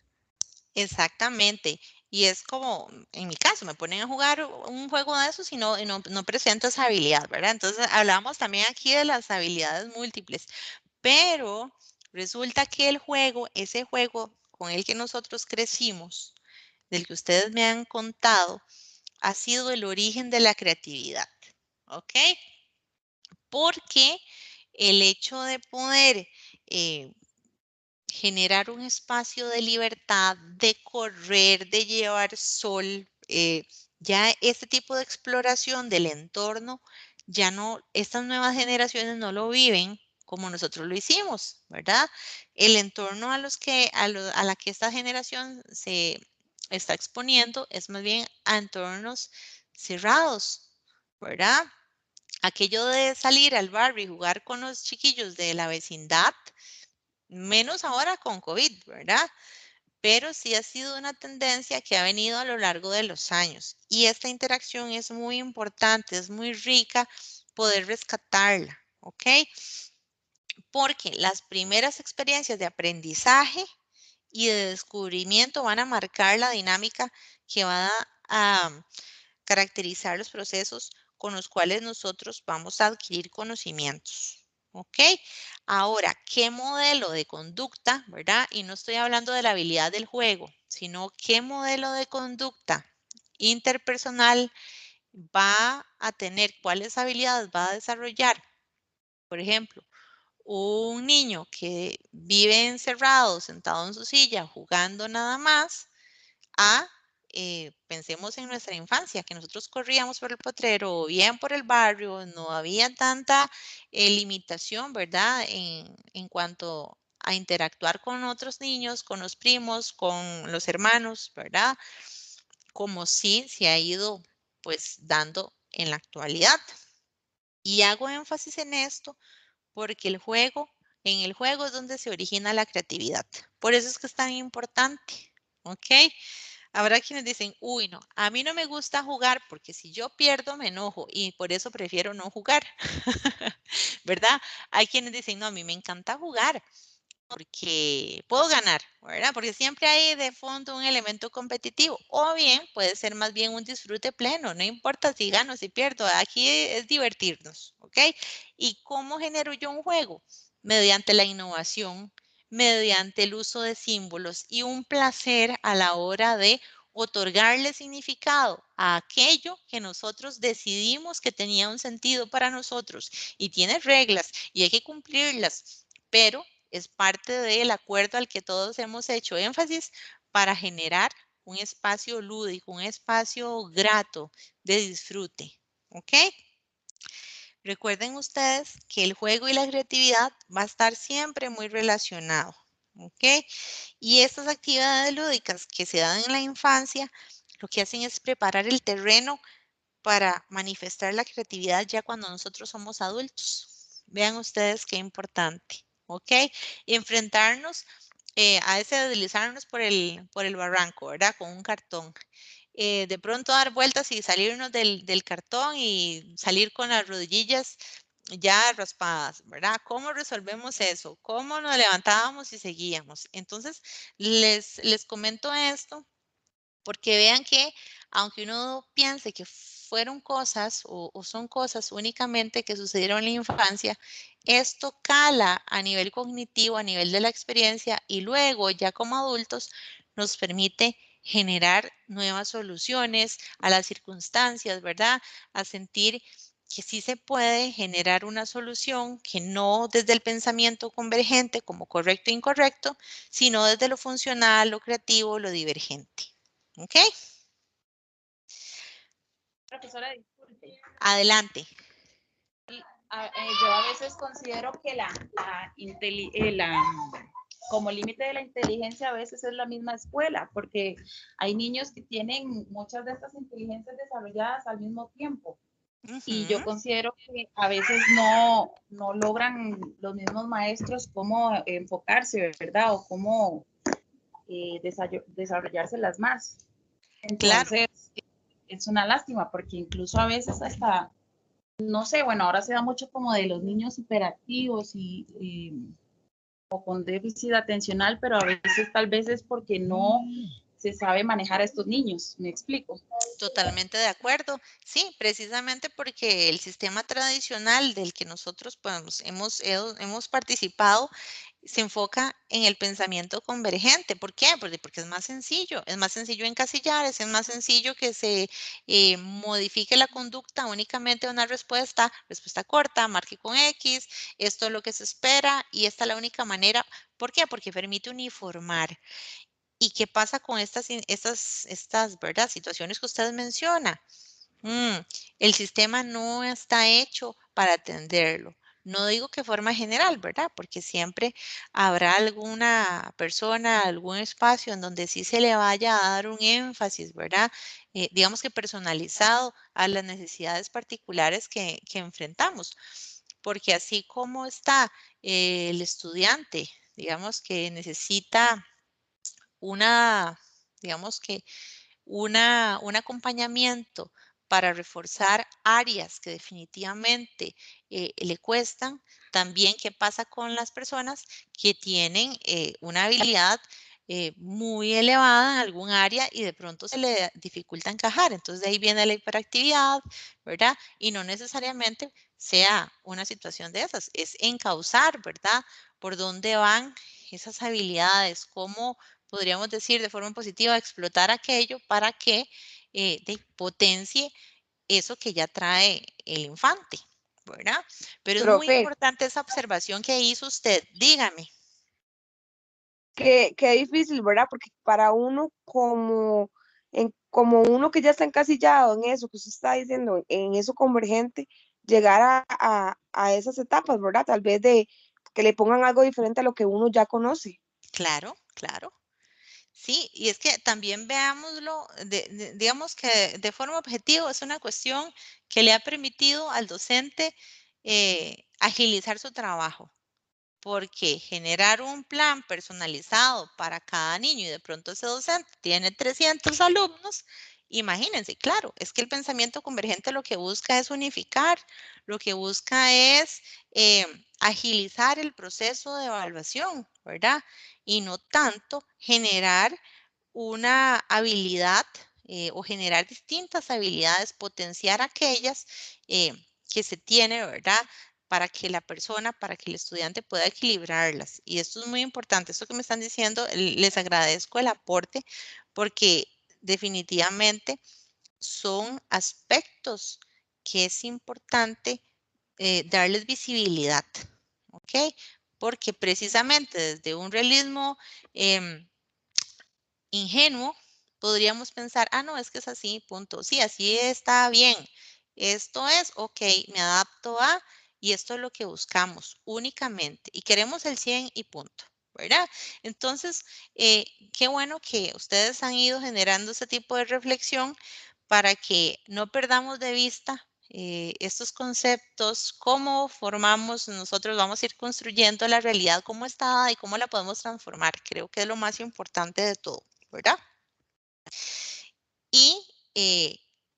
Exactamente. Y es como, en mi caso, me ponen a jugar un juego de esos y no presento esa habilidad, ¿verdad? Entonces, hablamos también aquí de las habilidades múltiples, pero resulta que el juego, ese juego con el que nosotros crecimos, del que ustedes me han contado, ha sido el origen de la creatividad, ¿ok? Porque el hecho de poder generar un espacio de libertad, de correr, de llevar sol, ya este tipo de exploración del entorno, ya no, estas nuevas generaciones no lo viven como nosotros lo hicimos, ¿verdad? El entorno a la que esta generación se está exponiendo es más bien a entornos cerrados, ¿verdad? Aquello de salir al barrio y jugar con los chiquillos de la vecindad, menos ahora con COVID, ¿verdad? Pero sí ha sido una tendencia que ha venido a lo largo de los años. Y esta interacción es muy importante, es muy rica poder rescatarla, ¿ok? Porque las primeras experiencias de aprendizaje y de descubrimiento van a marcar la dinámica que va a caracterizar los procesos con los cuales nosotros vamos a adquirir conocimientos. ¿Ok? Ahora, ¿qué modelo de conducta, verdad? Y no estoy hablando de la habilidad del juego, sino qué modelo de conducta interpersonal va a tener, cuáles habilidades va a desarrollar. Por ejemplo, un niño que vive encerrado, sentado en su silla, jugando nada más, pensemos en nuestra infancia, que nosotros corríamos por el potrero o bien por el barrio, no había tanta limitación, ¿verdad? En cuanto a interactuar con otros niños, con los primos, con los hermanos, ¿verdad? Como sí se ha ido pues dando en la actualidad. Y hago énfasis en esto porque en el juego es donde se origina la creatividad. Por eso es que es tan importante, ¿ok? Habrá quienes dicen, uy, no, a mí no me gusta jugar porque si yo pierdo me enojo y por eso prefiero no jugar, ¿verdad? Hay quienes dicen, no, a mí me encanta jugar, porque puedo ganar, ¿verdad? Porque siempre hay de fondo un elemento competitivo, o bien puede ser más bien un disfrute pleno, no importa si gano, si pierdo, aquí es divertirnos, ¿ok? ¿Y cómo genero yo un juego? Mediante la innovación, mediante el uso de símbolos y un placer a la hora de otorgarle significado a aquello que nosotros decidimos que tenía un sentido para nosotros y tiene reglas y hay que cumplirlas, pero es parte del acuerdo al que todos hemos hecho énfasis para generar un espacio lúdico, un espacio grato de disfrute, ¿ok? Recuerden ustedes que el juego y la creatividad va a estar siempre muy relacionado, ¿ok? Y estas actividades lúdicas que se dan en la infancia, lo que hacen es preparar el terreno para manifestar la creatividad ya cuando nosotros somos adultos. Vean ustedes qué importante, ¿ok? Enfrentarnos a ese deslizarnos por el barranco, ¿verdad? Con un cartón. De pronto dar vueltas y salirnos del cartón y salir con las rodillas ya raspadas, ¿verdad? ¿Cómo resolvemos eso? ¿Cómo nos levantábamos y seguíamos? Entonces, les comento esto porque vean que aunque uno piense que fueron cosas o son cosas únicamente que sucedieron en la infancia, esto cala a nivel cognitivo, a nivel de la experiencia y luego ya como adultos nos permite generar nuevas soluciones a las circunstancias, ¿verdad? A sentir que sí se puede generar una solución que no desde el pensamiento convergente como correcto e incorrecto, sino desde lo funcional, lo creativo, lo divergente. ¿Ok? Profesora, disculpe. Adelante. Yo a veces considero que como límite de la inteligencia a veces es la misma escuela, porque hay niños que tienen muchas de estas inteligencias desarrolladas al mismo tiempo. Y yo considero que a veces no logran los mismos maestros cómo enfocarse, ¿verdad? O cómo desarrollárselas más. Entonces, claro, es una lástima porque incluso a veces hasta, no sé, bueno, ahora se da mucho como de los niños hiperactivos o con déficit atencional, pero a veces tal vez es porque no se sabe manejar a estos niños, ¿me explico? Totalmente de acuerdo. Sí, precisamente porque el sistema tradicional del que nosotros pues, hemos participado se enfoca en el pensamiento convergente. ¿Por qué? Porque es más sencillo encasillar, es más sencillo que se modifique la conducta únicamente a una respuesta corta, marque con X, esto es lo que se espera y esta es la única manera. ¿Por qué? Porque permite uniformar. ¿Y qué pasa con estas ¿verdad? Situaciones que usted menciona? El sistema no está hecho para atenderlo. No digo que forma general, ¿verdad? Porque siempre habrá alguna persona, algún espacio en donde sí se le vaya a dar un énfasis, ¿verdad? Digamos que personalizado a las necesidades particulares que enfrentamos. Porque así como está el estudiante, digamos que necesita digamos que un acompañamiento para reforzar áreas que definitivamente le cuestan. También qué pasa con las personas que tienen una habilidad muy elevada en algún área y de pronto se le dificulta encajar. Entonces de ahí viene la hiperactividad, ¿verdad? Y no necesariamente sea una situación de esas, es encauzar, ¿verdad? Por dónde van esas habilidades, cómo podríamos decir de forma positiva, explotar aquello para que potencie eso que ya trae el infante, ¿verdad? Pero es muy Profe, importante esa observación que hizo usted. Dígame. qué difícil, ¿verdad? Porque para uno como uno que ya está encasillado en eso que usted está diciendo, en eso convergente, llegar a esas etapas, ¿verdad? Tal vez de que le pongan algo diferente a lo que uno ya conoce. Claro, claro. Sí, y es que también veámoslo, digamos que de forma objetiva es una cuestión que le ha permitido al docente agilizar su trabajo. Porque generar un plan personalizado para cada niño y de pronto ese docente tiene 300 alumnos, imagínense, claro, es que el pensamiento convergente lo que busca es unificar, lo que busca es agilizar el proceso de evaluación, ¿verdad? Y no tanto generar una habilidad o generar distintas habilidades, potenciar aquellas que se tiene, ¿verdad? Para que la persona, para que el estudiante pueda equilibrarlas. Y esto es muy importante. Esto que me están diciendo, les agradezco el aporte porque definitivamente son aspectos que es importante darles visibilidad, ¿ok? Porque precisamente desde un realismo ingenuo, podríamos pensar, no, es que es así, punto. Sí, así está bien. Esto es, ok, me adapto a, y esto es lo que buscamos únicamente. Y queremos el 100 y punto, ¿verdad? Entonces, qué bueno que ustedes han ido generando ese tipo de reflexión para que no perdamos de vista estos conceptos, cómo formamos, nosotros vamos a ir construyendo la realidad como está y cómo la podemos transformar. Creo que es lo más importante de todo, ¿verdad? Y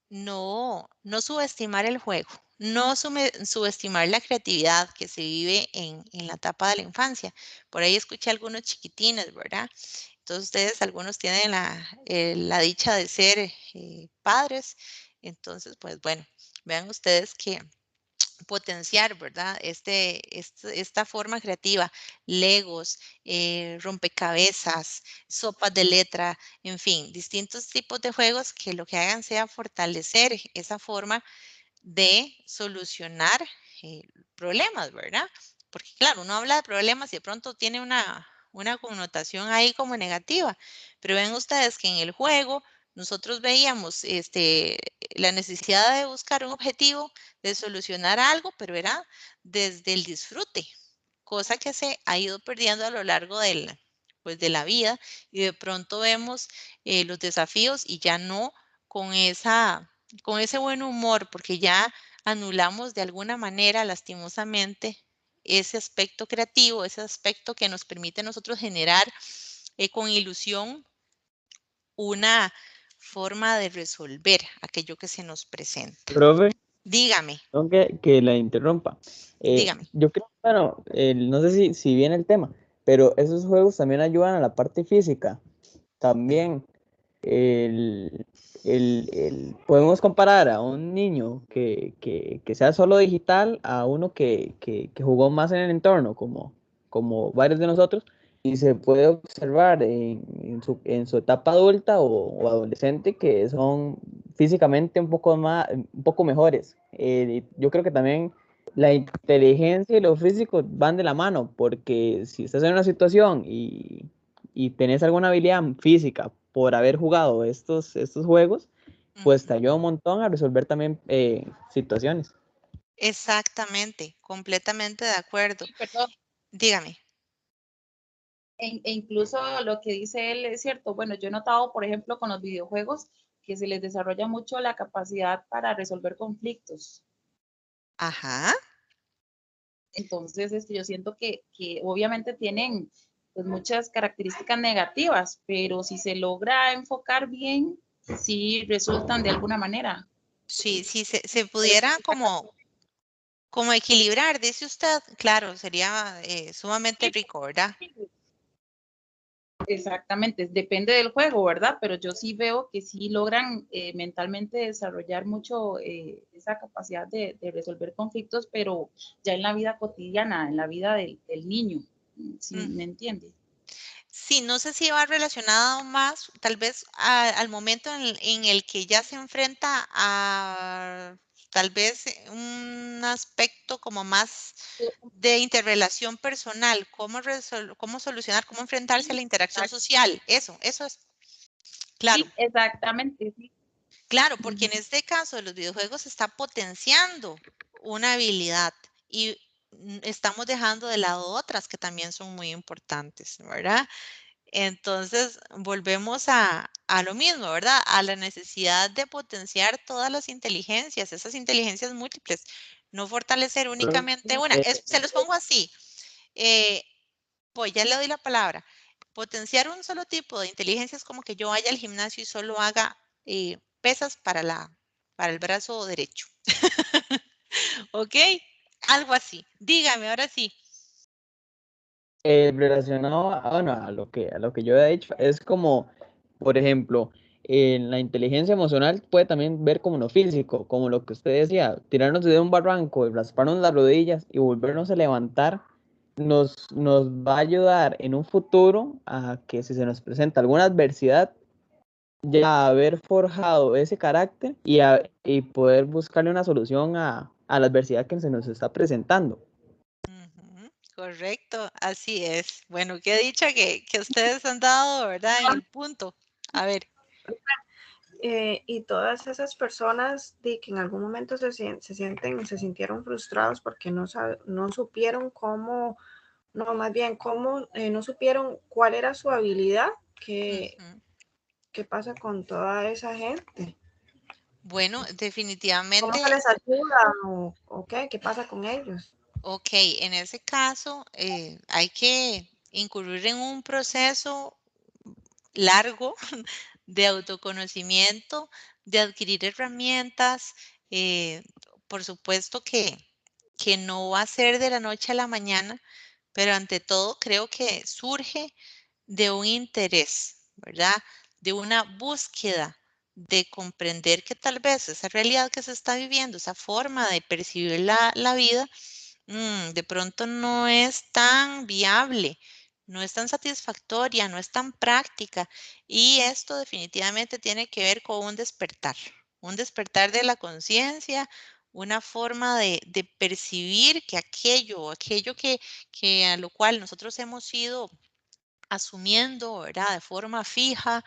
no subestimar el juego, no subestimar la creatividad que se vive en la etapa de la infancia. Por ahí escuché a algunos chiquitines, ¿verdad? Entonces ustedes, algunos tienen la dicha de ser padres. Entonces, pues bueno, vean ustedes que potenciar, ¿verdad? Esta forma creativa, legos, rompecabezas, sopas de letra, en fin, distintos tipos de juegos que lo que hagan sea fortalecer esa forma de solucionar problemas, ¿verdad? Porque claro, uno habla de problemas y de pronto tiene una connotación ahí como negativa, pero ven ustedes que en el juego nosotros veíamos la necesidad de buscar un objetivo, de solucionar algo, pero era desde el disfrute, cosa que se ha ido perdiendo a lo largo pues, de la vida y de pronto vemos los desafíos y ya no con ese buen humor, porque ya anulamos de alguna manera, lastimosamente, ese aspecto creativo, ese aspecto que nos permite a nosotros generar con ilusión una forma de resolver aquello que se nos presenta. Profe, Dígame, que la interrumpa. dígame. Yo creo, bueno, no sé si viene el tema, pero esos juegos también ayudan a la parte física. También podemos comparar a un niño que sea solo digital a uno que jugó más en el entorno, como varios de nosotros, y se puede observar en su etapa adulta o adolescente que son físicamente un poco mejores. Yo creo que también la inteligencia y lo físico van de la mano, porque si estás en una situación y tenés alguna habilidad física por haber jugado estos juegos, pues te ayuda un montón a resolver también situaciones. Exactamente, completamente de acuerdo. Sí, perdón. Dígame. E incluso lo que dice él es cierto. Bueno, yo he notado, por ejemplo, con los videojuegos, que se les desarrolla mucho la capacidad para resolver conflictos. Ajá. Entonces, yo siento que obviamente tienen pues, muchas características negativas, pero si se logra enfocar bien, sí resultan de alguna manera. Sí, sí, se pudiera como equilibrar, dice usted, claro, sería sumamente rico, ¿verdad? Exactamente, depende del juego, ¿verdad? Pero yo sí veo que sí logran mentalmente desarrollar mucho esa capacidad de resolver conflictos, pero ya en la vida cotidiana, en la vida del niño, ¿sí me entiende? Sí, no sé si va relacionado más, tal vez al momento en el que ya se enfrenta a tal vez un aspecto como más de interrelación personal, cómo solucionar, cómo enfrentarse a la interacción social. Eso es. Claro. Sí, exactamente, sí. Claro, porque en este caso de los videojuegos se está potenciando una habilidad y estamos dejando de lado otras que también son muy importantes, ¿verdad? Entonces, volvemos a lo mismo, ¿verdad? A la necesidad de potenciar todas las inteligencias, esas inteligencias múltiples, no fortalecer únicamente una. Se los pongo así, pues ya le doy la palabra. Potenciar un solo tipo de inteligencia es como que yo vaya al gimnasio y solo haga pesas para el brazo derecho. ¿Ok? Algo así. Dígame, ahora sí. Relacionado bueno, a lo que yo he dicho, es como, por ejemplo, en la inteligencia emocional puede también ver como lo físico, como lo que usted decía, tirarnos de un barranco y rasparnos las rodillas y volvernos a levantar, nos va a ayudar en un futuro a que si se nos presenta alguna adversidad, ya haber forjado ese carácter y poder buscarle una solución a la adversidad que se nos está presentando. Correcto, así es. Bueno, qué dicha que ustedes han dado, ¿verdad? En el punto. A ver. Y todas esas personas que en algún momento se sintieron frustrados porque no supieron cómo, no, más bien cómo no supieron cuál era su habilidad, ¿qué pasa con toda esa gente? Bueno, definitivamente. ¿Cómo se les ayuda o qué? ¿Qué pasa con ellos? Ok, en ese caso hay que incurrir en un proceso largo de autoconocimiento, de adquirir herramientas. Por supuesto que no va a ser de la noche a la mañana, pero ante todo creo que surge de un interés, ¿verdad? De una búsqueda de comprender que tal vez esa realidad que se está viviendo, esa forma de percibir la vida, de pronto no es tan viable, no es tan satisfactoria, no es tan práctica. Y esto definitivamente tiene que ver con un despertar de la conciencia, una forma de percibir que aquello que a lo cual nosotros hemos ido asumiendo, ¿verdad? De forma fija,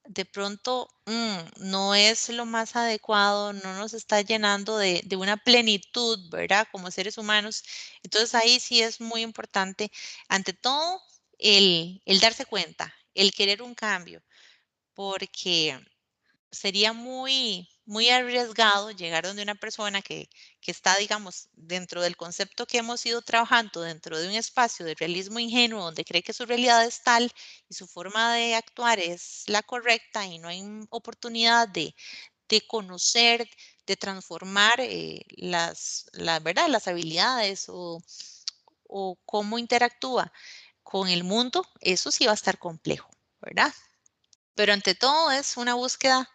de pronto no es lo más adecuado, no nos está llenando de una plenitud, ¿verdad? Como seres humanos. Entonces ahí sí es muy importante, ante todo, el darse cuenta, el querer un cambio, porque sería muy arriesgado llegar donde una persona que está, digamos, dentro del concepto que hemos ido trabajando, dentro de un espacio de realismo ingenuo, donde cree que su realidad es tal y su forma de actuar es la correcta y no hay oportunidad de conocer, de transformar ¿verdad? Las habilidades o cómo interactúa con el mundo, eso sí va a estar complejo, ¿verdad? Pero ante todo es una búsqueda,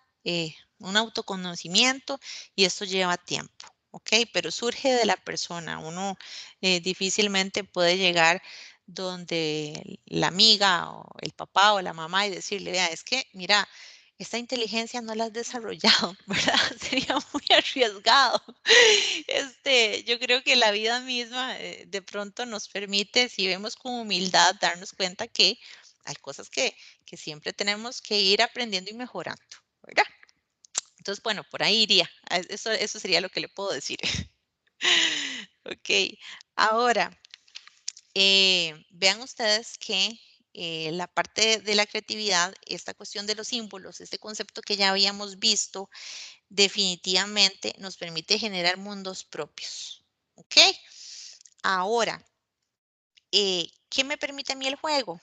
un autoconocimiento y esto lleva tiempo, ¿ok? Pero surge de la persona. Uno difícilmente puede llegar donde la amiga o el papá o la mamá y decirle, vea, es que, mira, esta inteligencia no la has desarrollado, ¿verdad? Sería muy arriesgado. Yo creo que la vida misma de pronto nos permite, si vemos con humildad, darnos cuenta que hay cosas que siempre tenemos que ir aprendiendo y mejorando, ¿verdad? Entonces, bueno, por ahí iría. Eso sería lo que le puedo decir. Ok, ahora, vean ustedes que la parte de la creatividad, esta cuestión de los símbolos, este concepto que ya habíamos visto, definitivamente nos permite generar mundos propios. ¿Ok? Ahora, ¿qué me permite a mí el juego?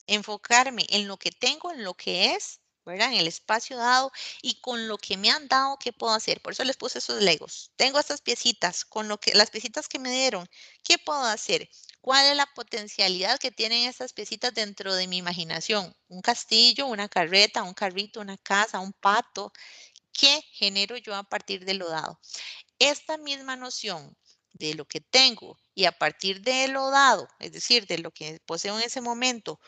Enfocarme en lo que tengo, en lo que es, ¿verdad? En el espacio dado y con lo que me han dado, ¿qué puedo hacer? Por eso les puse esos legos. Tengo estas piecitas, las piecitas que me dieron, ¿qué puedo hacer? ¿Cuál es la potencialidad que tienen estas piecitas dentro de mi imaginación? Un castillo, una carreta, un carrito, una casa, un pato. ¿Qué genero yo a partir de lo dado? Esta misma noción de lo que tengo y a partir de lo dado, es decir, de lo que poseo en ese momento,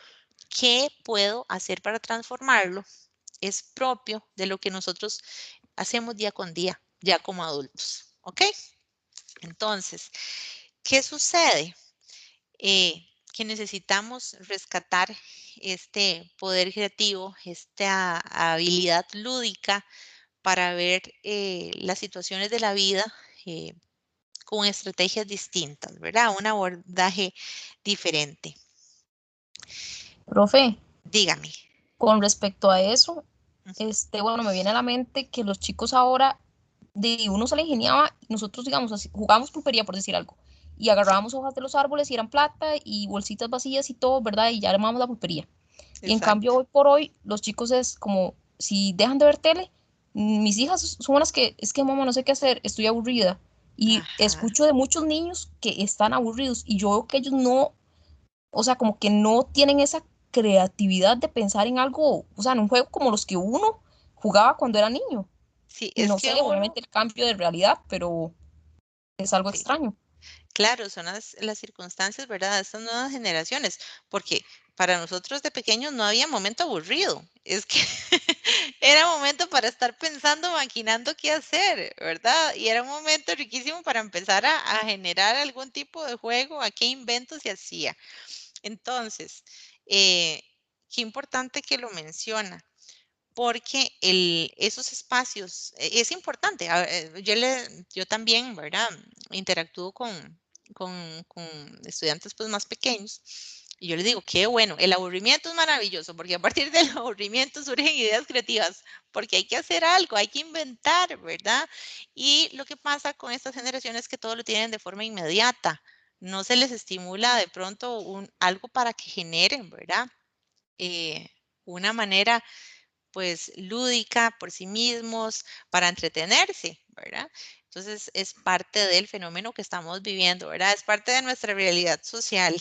¿qué puedo hacer para transformarlo? Es propio de lo que nosotros hacemos día con día, ya como adultos. ¿Ok? Entonces, ¿qué sucede? Que necesitamos rescatar este poder creativo, esta habilidad lúdica para ver las situaciones de la vida con estrategias distintas, ¿verdad? Un abordaje diferente. Profe, Dígame. con respecto a eso, bueno, me viene a la mente que los chicos ahora, de uno se le ingeniaba, nosotros, digamos, así, jugábamos pulpería, por decir algo, y agarrábamos hojas de los árboles y eran plata y bolsitas vacías y todo, ¿verdad? Y ya armábamos la pulpería. Y en cambio, hoy por hoy, los chicos es como, si dejan de ver tele, mis hijas son las que, es que mamá, no sé qué hacer, estoy aburrida. Y Ajá. escucho de muchos niños que están aburridos y yo veo que ellos no, o sea, como que no tienen esa creatividad de pensar en algo, o sea, en un juego como los que uno jugaba cuando era niño. Sí, Y es no que sé, uno, obviamente el cambio de realidad, pero es algo sí, extraño. claro, son las circunstancias, ¿verdad? De estas nuevas generaciones, porque para nosotros de pequeños no había momento aburrido, es que era momento para estar pensando, maquinando qué hacer, ¿verdad? Y era un momento riquísimo para empezar a generar algún tipo de juego, a qué inventos se hacía. Entonces, qué importante que lo menciona, porque esos espacios es importante. Yo también, ¿verdad? Interactúo con estudiantes pues, más pequeños. Y yo les digo, qué bueno, el aburrimiento es maravilloso, porque a partir del aburrimiento surgen ideas creativas, porque hay que hacer algo, hay que inventar, ¿verdad? Y lo que pasa con estas generaciones es que todo lo tienen de forma inmediata. No se les estimula de pronto algo para que generen, ¿verdad? Una manera pues lúdica por sí mismos, para entretenerse, ¿verdad? Entonces es parte del fenómeno que estamos viviendo, ¿verdad? Es parte de nuestra realidad social.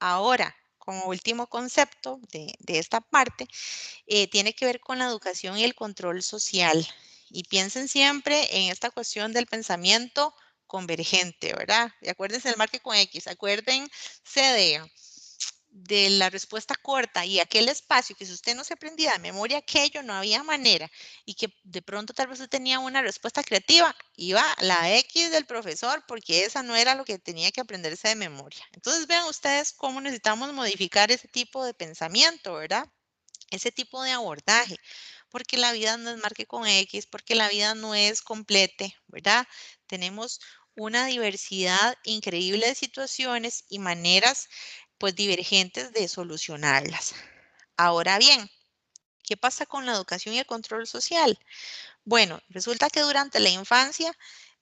Ahora, como último concepto de esta parte, tiene que ver con la educación y el control social. Y piensen siempre en esta cuestión del pensamiento convergente, ¿verdad? Y acuérdense del marque con X, acuérdense de la respuesta corta y aquel espacio que si usted no se aprendía de memoria aquello, no había manera y que de pronto tal vez usted tenía una respuesta creativa, iba la X del profesor porque esa no era lo que tenía que aprenderse de memoria. Entonces vean ustedes cómo necesitamos modificar ese tipo de pensamiento, ¿verdad? Ese tipo de abordaje, porque la vida no es marque con X, porque la vida no es complete, ¿verdad? Tenemos una diversidad increíble de situaciones y maneras pues divergentes de solucionarlas. Ahora bien, ¿qué pasa con la educación y el control social? Bueno, resulta que durante la infancia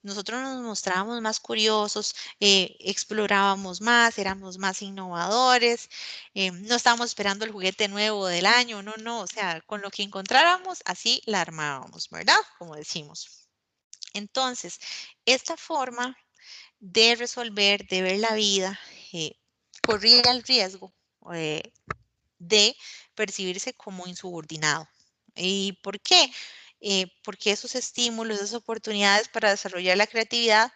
nosotros nos mostrábamos más curiosos, explorábamos más, éramos más innovadores, no estábamos esperando el juguete nuevo del año, no, no, o sea, con lo que encontráramos, así la armábamos, ¿verdad? Como decimos. Entonces, esta forma de resolver, de ver la vida, corría el riesgo eh, de percibirse como insubordinado. ¿Y por qué? Porque esos estímulos, esas oportunidades para desarrollar la creatividad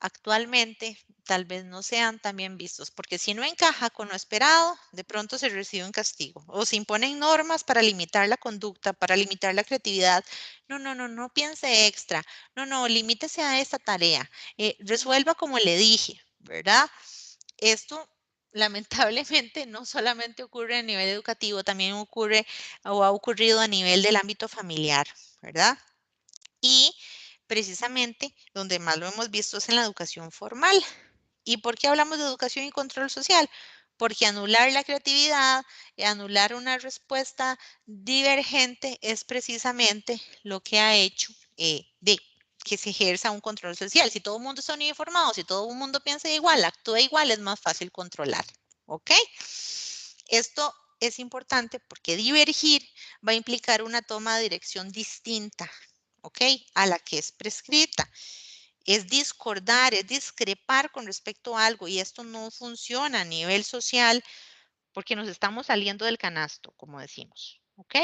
actualmente tal vez no sean tan bien vistos, porque si no encaja con lo esperado, de pronto se recibe un castigo o se imponen normas para limitar la conducta, para limitar la creatividad. No, no, no, no piense extra. No, no, limítese a esta tarea. Resuelva como le dije, ¿verdad? Esto lamentablemente no solamente ocurre a nivel educativo, también ocurre o ha ocurrido a nivel del ámbito familiar, ¿verdad? Y precisamente donde más lo hemos visto es en la educación formal. ¿Y por qué hablamos de educación y control social? Porque anular la creatividad, anular una respuesta divergente es precisamente lo que ha hecho de que se ejerza un control social. Si todo el mundo está uniformado, si todo el mundo piensa igual, actúa igual, es más fácil controlar. ¿Ok? Esto es importante porque divergir va a implicar una toma de dirección distinta, ¿ok? A la que es prescrita. Es discordar, es discrepar con respecto a algo y esto no funciona a nivel social porque nos estamos saliendo del canasto, como decimos, ¿ok?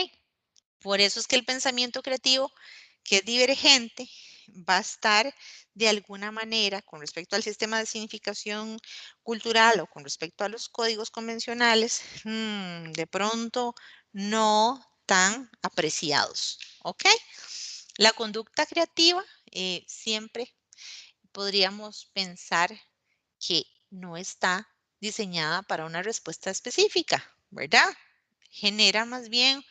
Por eso es que el pensamiento creativo, que es divergente, va a estar de alguna manera con respecto al sistema de significación cultural o con respecto a los códigos convencionales, de pronto no tan apreciados, ¿ok? La conducta creativa siempre podríamos pensar que no está diseñada para una respuesta específica, ¿verdad? Genera más bien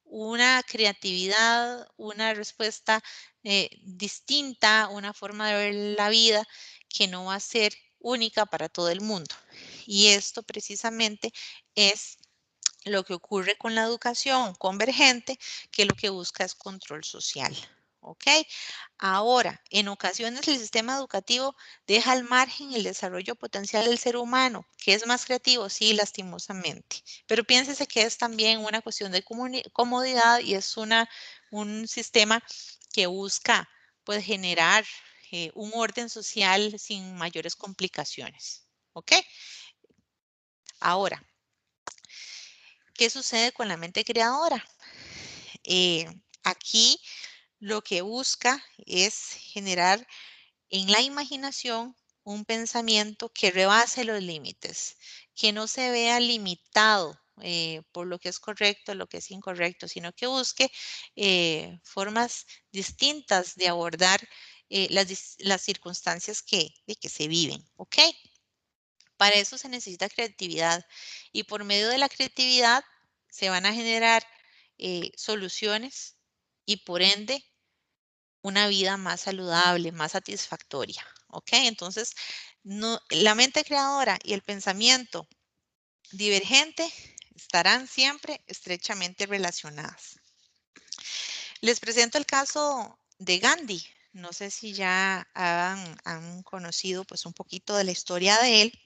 una creatividad, una respuesta distinta, una forma de ver la vida que no va a ser única para todo el mundo. Y esto precisamente es lo que ocurre con la educación convergente, que lo que busca es control social. ¿Ok? Ahora, en ocasiones el sistema educativo deja al margen el desarrollo potencial del ser humano, que es más creativo, sí, lastimosamente. Pero piénsese que es también una cuestión de comodidad y es un sistema que busca pues generar un orden social sin mayores complicaciones. ¿Ok? Ahora, ¿qué sucede con la mente creadora? Aquí lo que busca es generar en la imaginación un pensamiento que rebase los límites, que no se vea limitado por lo que es correcto, lo que es incorrecto, sino que busque formas distintas de abordar las circunstancias de que se viven. ¿Ok? Para eso se necesita creatividad y por medio de la creatividad se van a generar soluciones y por ende una vida más saludable, más satisfactoria. ¿Ok? Entonces, la mente creadora y el pensamiento divergente estarán siempre estrechamente relacionadas. Les presento el caso de Gandhi. No sé si ya han conocido pues un poquito de la historia de él.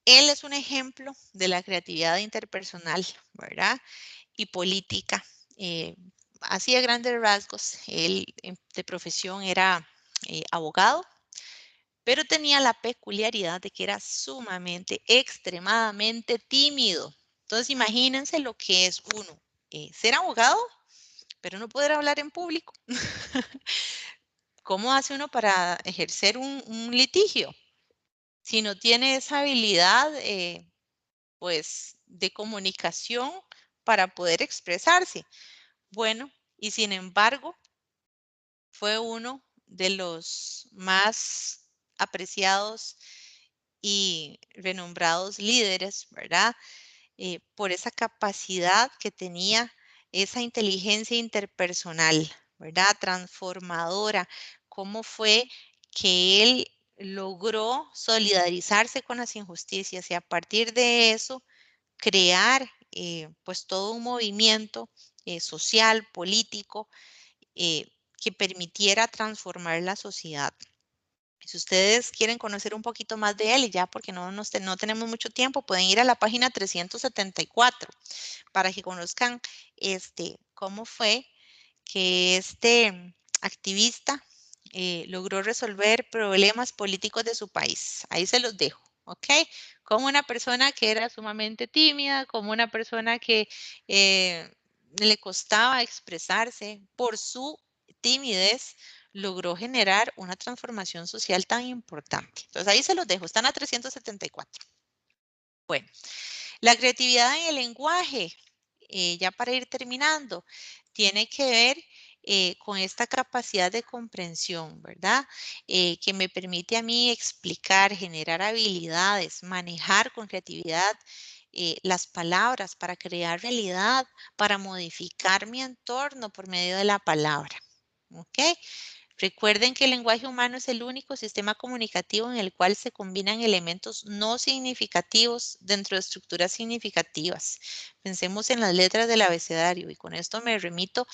Él es un ejemplo de la creatividad interpersonal, ¿verdad? Y política. Así a grandes rasgos, él de profesión era abogado, pero tenía la peculiaridad de que era sumamente, extremadamente tímido. Entonces, imagínense lo que es uno, ser abogado, pero no poder hablar en público. ¿Cómo hace uno para ejercer un litigio? Si no tiene esa habilidad, pues, de comunicación para poder expresarse. Bueno, y sin embargo, fue uno de los más apreciados y renombrados líderes, ¿verdad? Por esa capacidad que tenía, esa inteligencia interpersonal, ¿verdad? Transformadora. ¿Cómo fue que él logró solidarizarse con las injusticias y a partir de eso crear pues todo un movimiento social, político, que permitiera transformar la sociedad? Si ustedes quieren conocer un poquito más de él, y ya porque no tenemos mucho tiempo, pueden ir a la página 374 para que conozcan cómo fue que este activista logró resolver problemas políticos de su país. Ahí se los dejo, ¿ok? Como una persona que era sumamente tímida, como una persona que le costaba expresarse por su timidez, logró generar una transformación social tan importante. Entonces ahí se los dejo, están a 374. Bueno, la creatividad en el lenguaje, ya para ir terminando, tiene que ver con esta capacidad de comprensión, ¿verdad? Que me permite a mí explicar, generar habilidades, manejar con creatividad las palabras para crear realidad, para modificar mi entorno por medio de la palabra. ¿Ok? Recuerden que el lenguaje humano es el único sistema comunicativo en el cual se combinan elementos no significativos dentro de estructuras significativas. Pensemos en las letras del abecedario y con esto me remito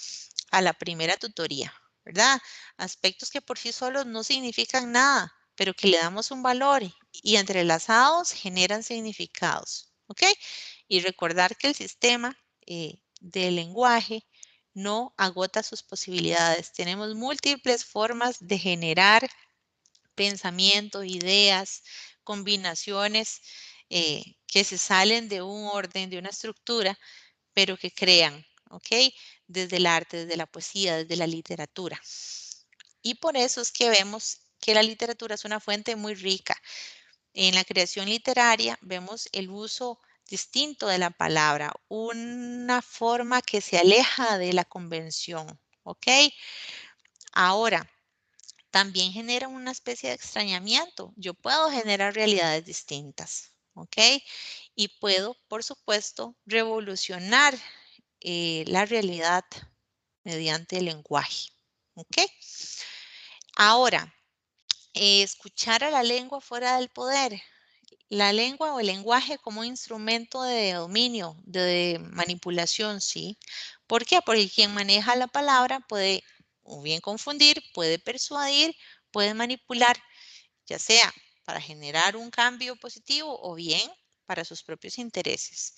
a la primera tutoría, ¿verdad? Aspectos que por sí solos no significan nada, pero que le damos un valor y entrelazados generan significados, ¿ok? Y recordar que el sistema del lenguaje no agota sus posibilidades. Tenemos múltiples formas de generar pensamiento, ideas, combinaciones que se salen de un orden, de una estructura, pero que crean, ¿ok? Desde el arte, desde la poesía, desde la literatura. Y por eso es que vemos que la literatura es una fuente muy rica. En la creación literaria vemos el uso distinto de la palabra, una forma que se aleja de la convención, ¿ok? Ahora, también genera una especie de extrañamiento. Yo puedo generar realidades distintas, ¿ok? Y puedo, por supuesto, revolucionar la realidad mediante el lenguaje, ¿ok? Ahora, escuchar a la lengua fuera del poder. La lengua o el lenguaje como instrumento de dominio, de manipulación, ¿sí? ¿Por qué? Porque quien maneja la palabra puede o bien confundir, puede persuadir, puede manipular, ya sea para generar un cambio positivo o bien para sus propios intereses.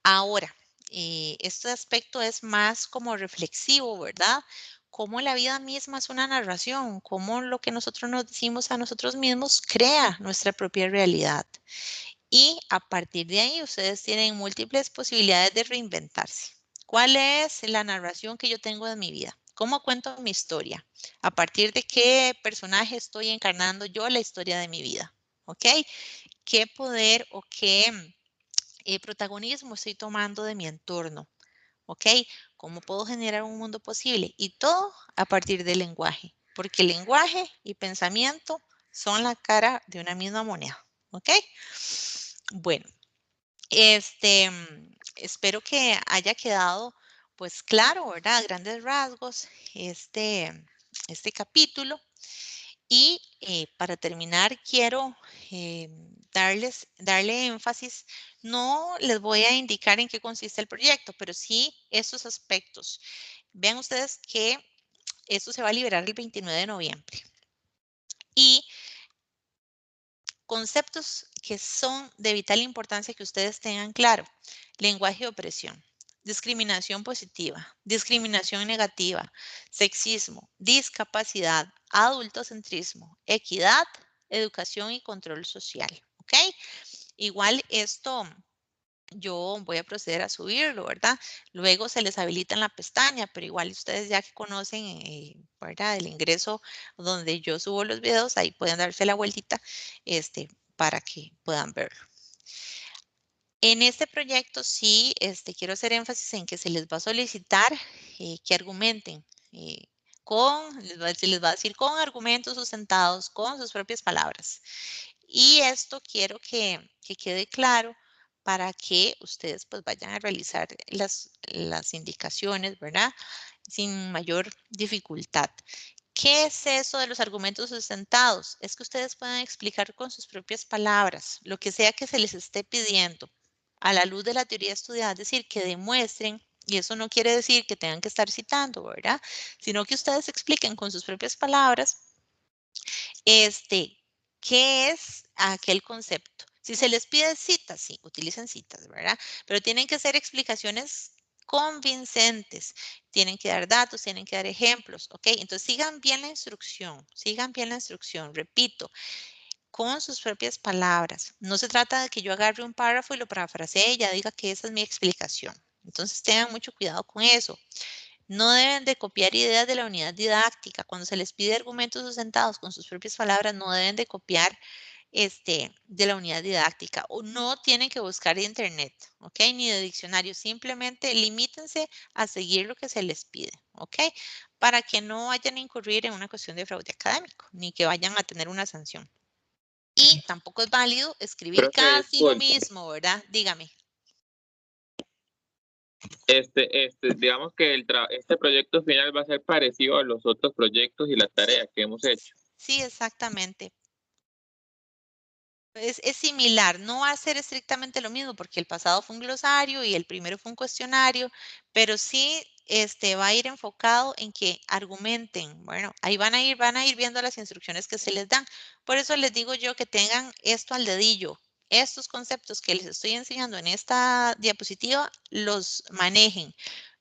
Ahora, este aspecto es más como reflexivo, ¿verdad? cómo la vida misma es una narración, cómo lo que nosotros nos decimos a nosotros mismos crea nuestra propia realidad. Y a partir de ahí ustedes tienen múltiples posibilidades de reinventarse. ¿Cuál es la narración que yo tengo de mi vida? ¿Cómo cuento mi historia? ¿A partir de qué personaje estoy encarnando yo la historia de mi vida? ¿Ok? ¿Qué poder o qué protagonismo estoy tomando de mi entorno? ¿Ok? ¿Cómo puedo generar un mundo posible? Y todo a partir del lenguaje, porque lenguaje y pensamiento son la cara de una misma moneda. ¿Ok? Bueno, espero que haya quedado pues claro, ¿verdad? A grandes rasgos este capítulo. Y para terminar, quiero darle énfasis. No les voy a indicar en qué consiste el proyecto, pero sí esos aspectos. Vean ustedes que esto se va a liberar el 29 de noviembre. Y conceptos que son de vital importancia que ustedes tengan claro. Lenguaje de opresión, discriminación positiva, discriminación negativa, sexismo, discapacidad, adultocentrismo, equidad, educación y control social. ¿Ok? Igual esto yo voy a proceder a subirlo, ¿verdad? Luego se les habilita en la pestaña, pero igual ustedes ya que conocen, ¿verdad? El ingreso donde yo subo los videos, ahí pueden darse la vueltita, para que puedan verlo. En este proyecto sí, quiero hacer énfasis en que se les va a solicitar que argumenten se les va a decir con argumentos sustentados, con sus propias palabras. Y esto quiero que quede claro para que ustedes pues vayan a realizar las indicaciones, ¿verdad? Sin mayor dificultad. ¿Qué es eso de los argumentos sustentados? Es que ustedes puedan explicar con sus propias palabras lo que sea que se les esté pidiendo a la luz de la teoría estudiada, es decir, que demuestren, y eso no quiere decir que tengan que estar citando, ¿verdad? Sino que ustedes expliquen con sus propias palabras, ¿qué es aquel concepto? Si se les pide citas, sí, utilicen citas, ¿verdad? Pero tienen que ser explicaciones convincentes, tienen que dar datos, tienen que dar ejemplos, ¿ok? Entonces sigan bien la instrucción, repito, con sus propias palabras. No se trata de que yo agarre un párrafo y lo parafrasee y ya diga que esa es mi explicación. Entonces tengan mucho cuidado con eso. No deben de copiar ideas de la unidad didáctica. Cuando se les pide argumentos sustentados con sus propias palabras, no deben de copiar de la unidad didáctica o no tienen que buscar de internet, ¿ok? Ni de diccionario. Simplemente limítense a seguir lo que se les pide, ¿ok? Para que no vayan a incurrir en una cuestión de fraude académico, ni que vayan a tener una sanción. Y tampoco es válido escribir casi lo mismo, ¿verdad? Dígame. Digamos que este proyecto final va a ser parecido a los otros proyectos y las tareas que hemos hecho. Sí, exactamente. Es similar, no va a ser estrictamente lo mismo porque el pasado fue un glosario y el primero fue un cuestionario, pero sí va a ir enfocado en que argumenten. Bueno, ahí van a ir viendo las instrucciones que se les dan. Por eso les digo yo que tengan esto al dedillo. Estos conceptos que les estoy enseñando en esta diapositiva, los manejen,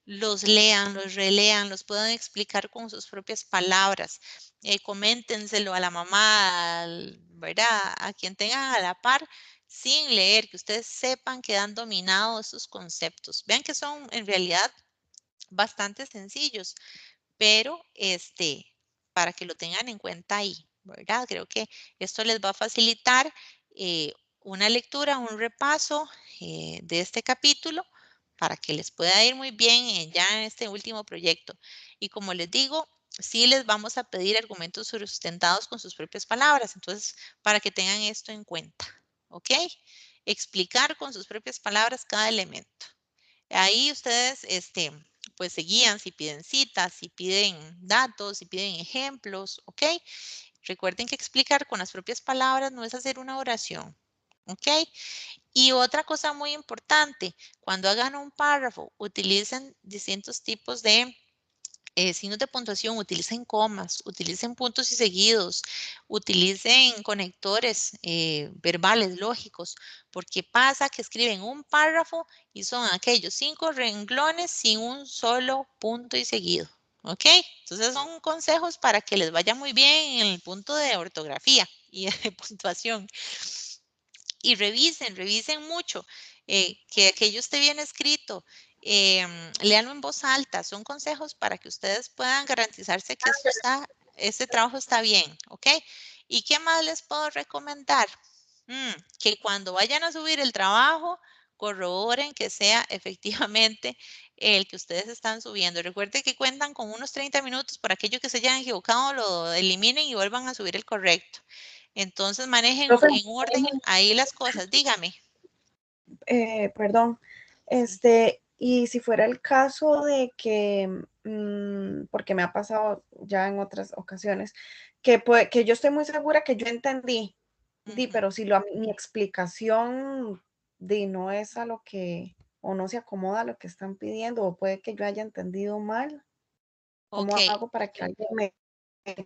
los lean, los relean, los puedan explicar con sus propias palabras. Coméntenselo a la mamá, ¿verdad? A quien tengan a la par, sin leer, que ustedes sepan que han dominado esos conceptos. Vean que son en realidad bastante sencillos, pero para que lo tengan en cuenta ahí, ¿verdad? Creo que esto les va a facilitar una lectura, un repaso de este capítulo para que les pueda ir muy bien ya en este último proyecto. Y como les digo, sí les vamos a pedir argumentos sustentados con sus propias palabras. Entonces, para que tengan esto en cuenta, ¿ok? Explicar con sus propias palabras cada elemento. Ahí ustedes, pues se guían si piden citas, si piden datos, si piden ejemplos, ¿ok? Recuerden que explicar con las propias palabras no es hacer una oración, ¿ok? Y otra cosa muy importante, cuando hagan un párrafo, utilicen distintos tipos de signos de puntuación, utilicen comas, utilicen puntos y seguidos, utilicen conectores verbales lógicos, porque pasa que escriben un párrafo y son aquellos 5 renglones sin un solo punto y seguido. ¿Ok? Entonces son consejos para que les vaya muy bien en el punto de ortografía y de puntuación. Y revisen mucho, que aquello esté bien escrito, léanlo en voz alta, son consejos para que ustedes puedan garantizarse que este trabajo está bien, ¿ok? ¿Y qué más les puedo recomendar? Que cuando vayan a subir el trabajo, corroboren que sea efectivamente el que ustedes están subiendo. Recuerden que cuentan con unos 30 minutos para aquellos que se hayan equivocado, lo eliminen y vuelvan a subir el correcto. Entonces manejen Profe, en orden ahí las cosas. Dígame. perdón, y si fuera el caso de que, porque me ha pasado ya en otras ocasiones, que yo estoy muy segura que yo entendí, pero si mi explicación no es a lo que, o no se acomoda a lo que están pidiendo, o puede que yo haya entendido mal, ¿cómo Ok. hago para que alguien me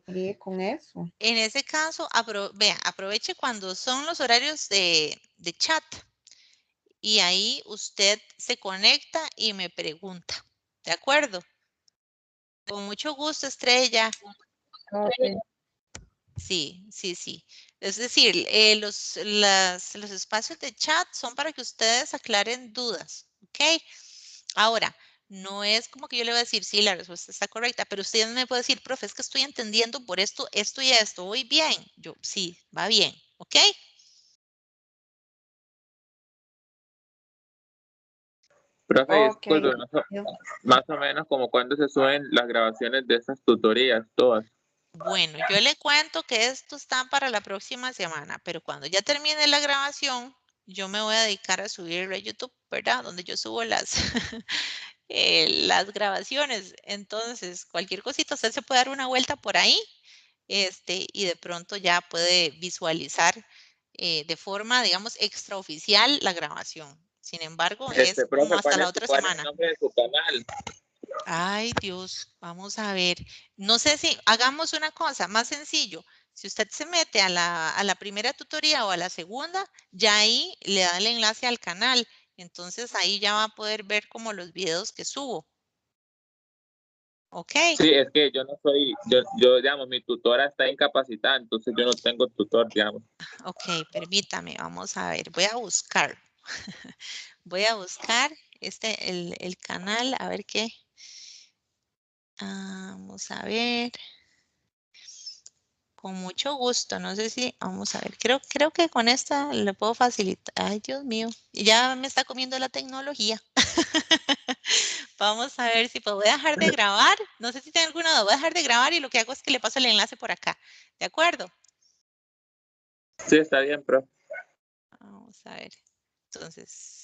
guíe con eso? En ese caso, vea, aproveche cuando son los horarios de chat y ahí usted se conecta y me pregunta. ¿De acuerdo? Con mucho gusto, Estrella. Okay. Sí, sí, sí. Es decir, los espacios de chat son para que ustedes aclaren dudas, ¿ok? Ahora, no es como que yo le voy a decir, sí, la respuesta está correcta, pero usted me puede decir, profe, es que estoy entendiendo por esto, esto y esto, ¿voy bien? Yo, sí, va bien, ¿ok? Profe, Ok. disculpe, más o menos como cuando se suben las grabaciones de esas tutorías, todas. Bueno, yo le cuento que esto está para la próxima semana, pero cuando ya termine la grabación, yo me voy a dedicar a subirlo a YouTube, ¿verdad? Donde yo subo las grabaciones. Entonces, cualquier cosita, usted se puede dar una vuelta por ahí, y de pronto ya puede visualizar de forma, digamos, extraoficial la grabación. Sin embargo, es como Profe, hasta la ¿cuál otra es el semana. nombre de su canal? Ay, Dios, vamos a ver. No sé si hagamos una cosa más sencillo. Si usted se mete a la primera tutoría o a la segunda, ya ahí le da el enlace al canal. Entonces ahí ya va a poder ver como los videos que subo. ¿Ok? Sí, es que yo no soy, digamos, mi tutora está incapacitada, entonces yo no tengo tutor, digamos. Ok, permítame, vamos a ver. Voy a buscar. Voy a buscar el canal, a ver qué. Vamos a ver. Con mucho gusto, no sé si, vamos a ver, creo que con esta le puedo facilitar. Ay, Dios mío, ya me está comiendo la tecnología. Vamos a ver si puedo dejar de grabar. No sé si tiene alguna duda, voy a dejar de grabar y lo que hago es que le paso el enlace por acá. ¿De acuerdo? Sí, está bien, profe. Vamos a ver. Entonces,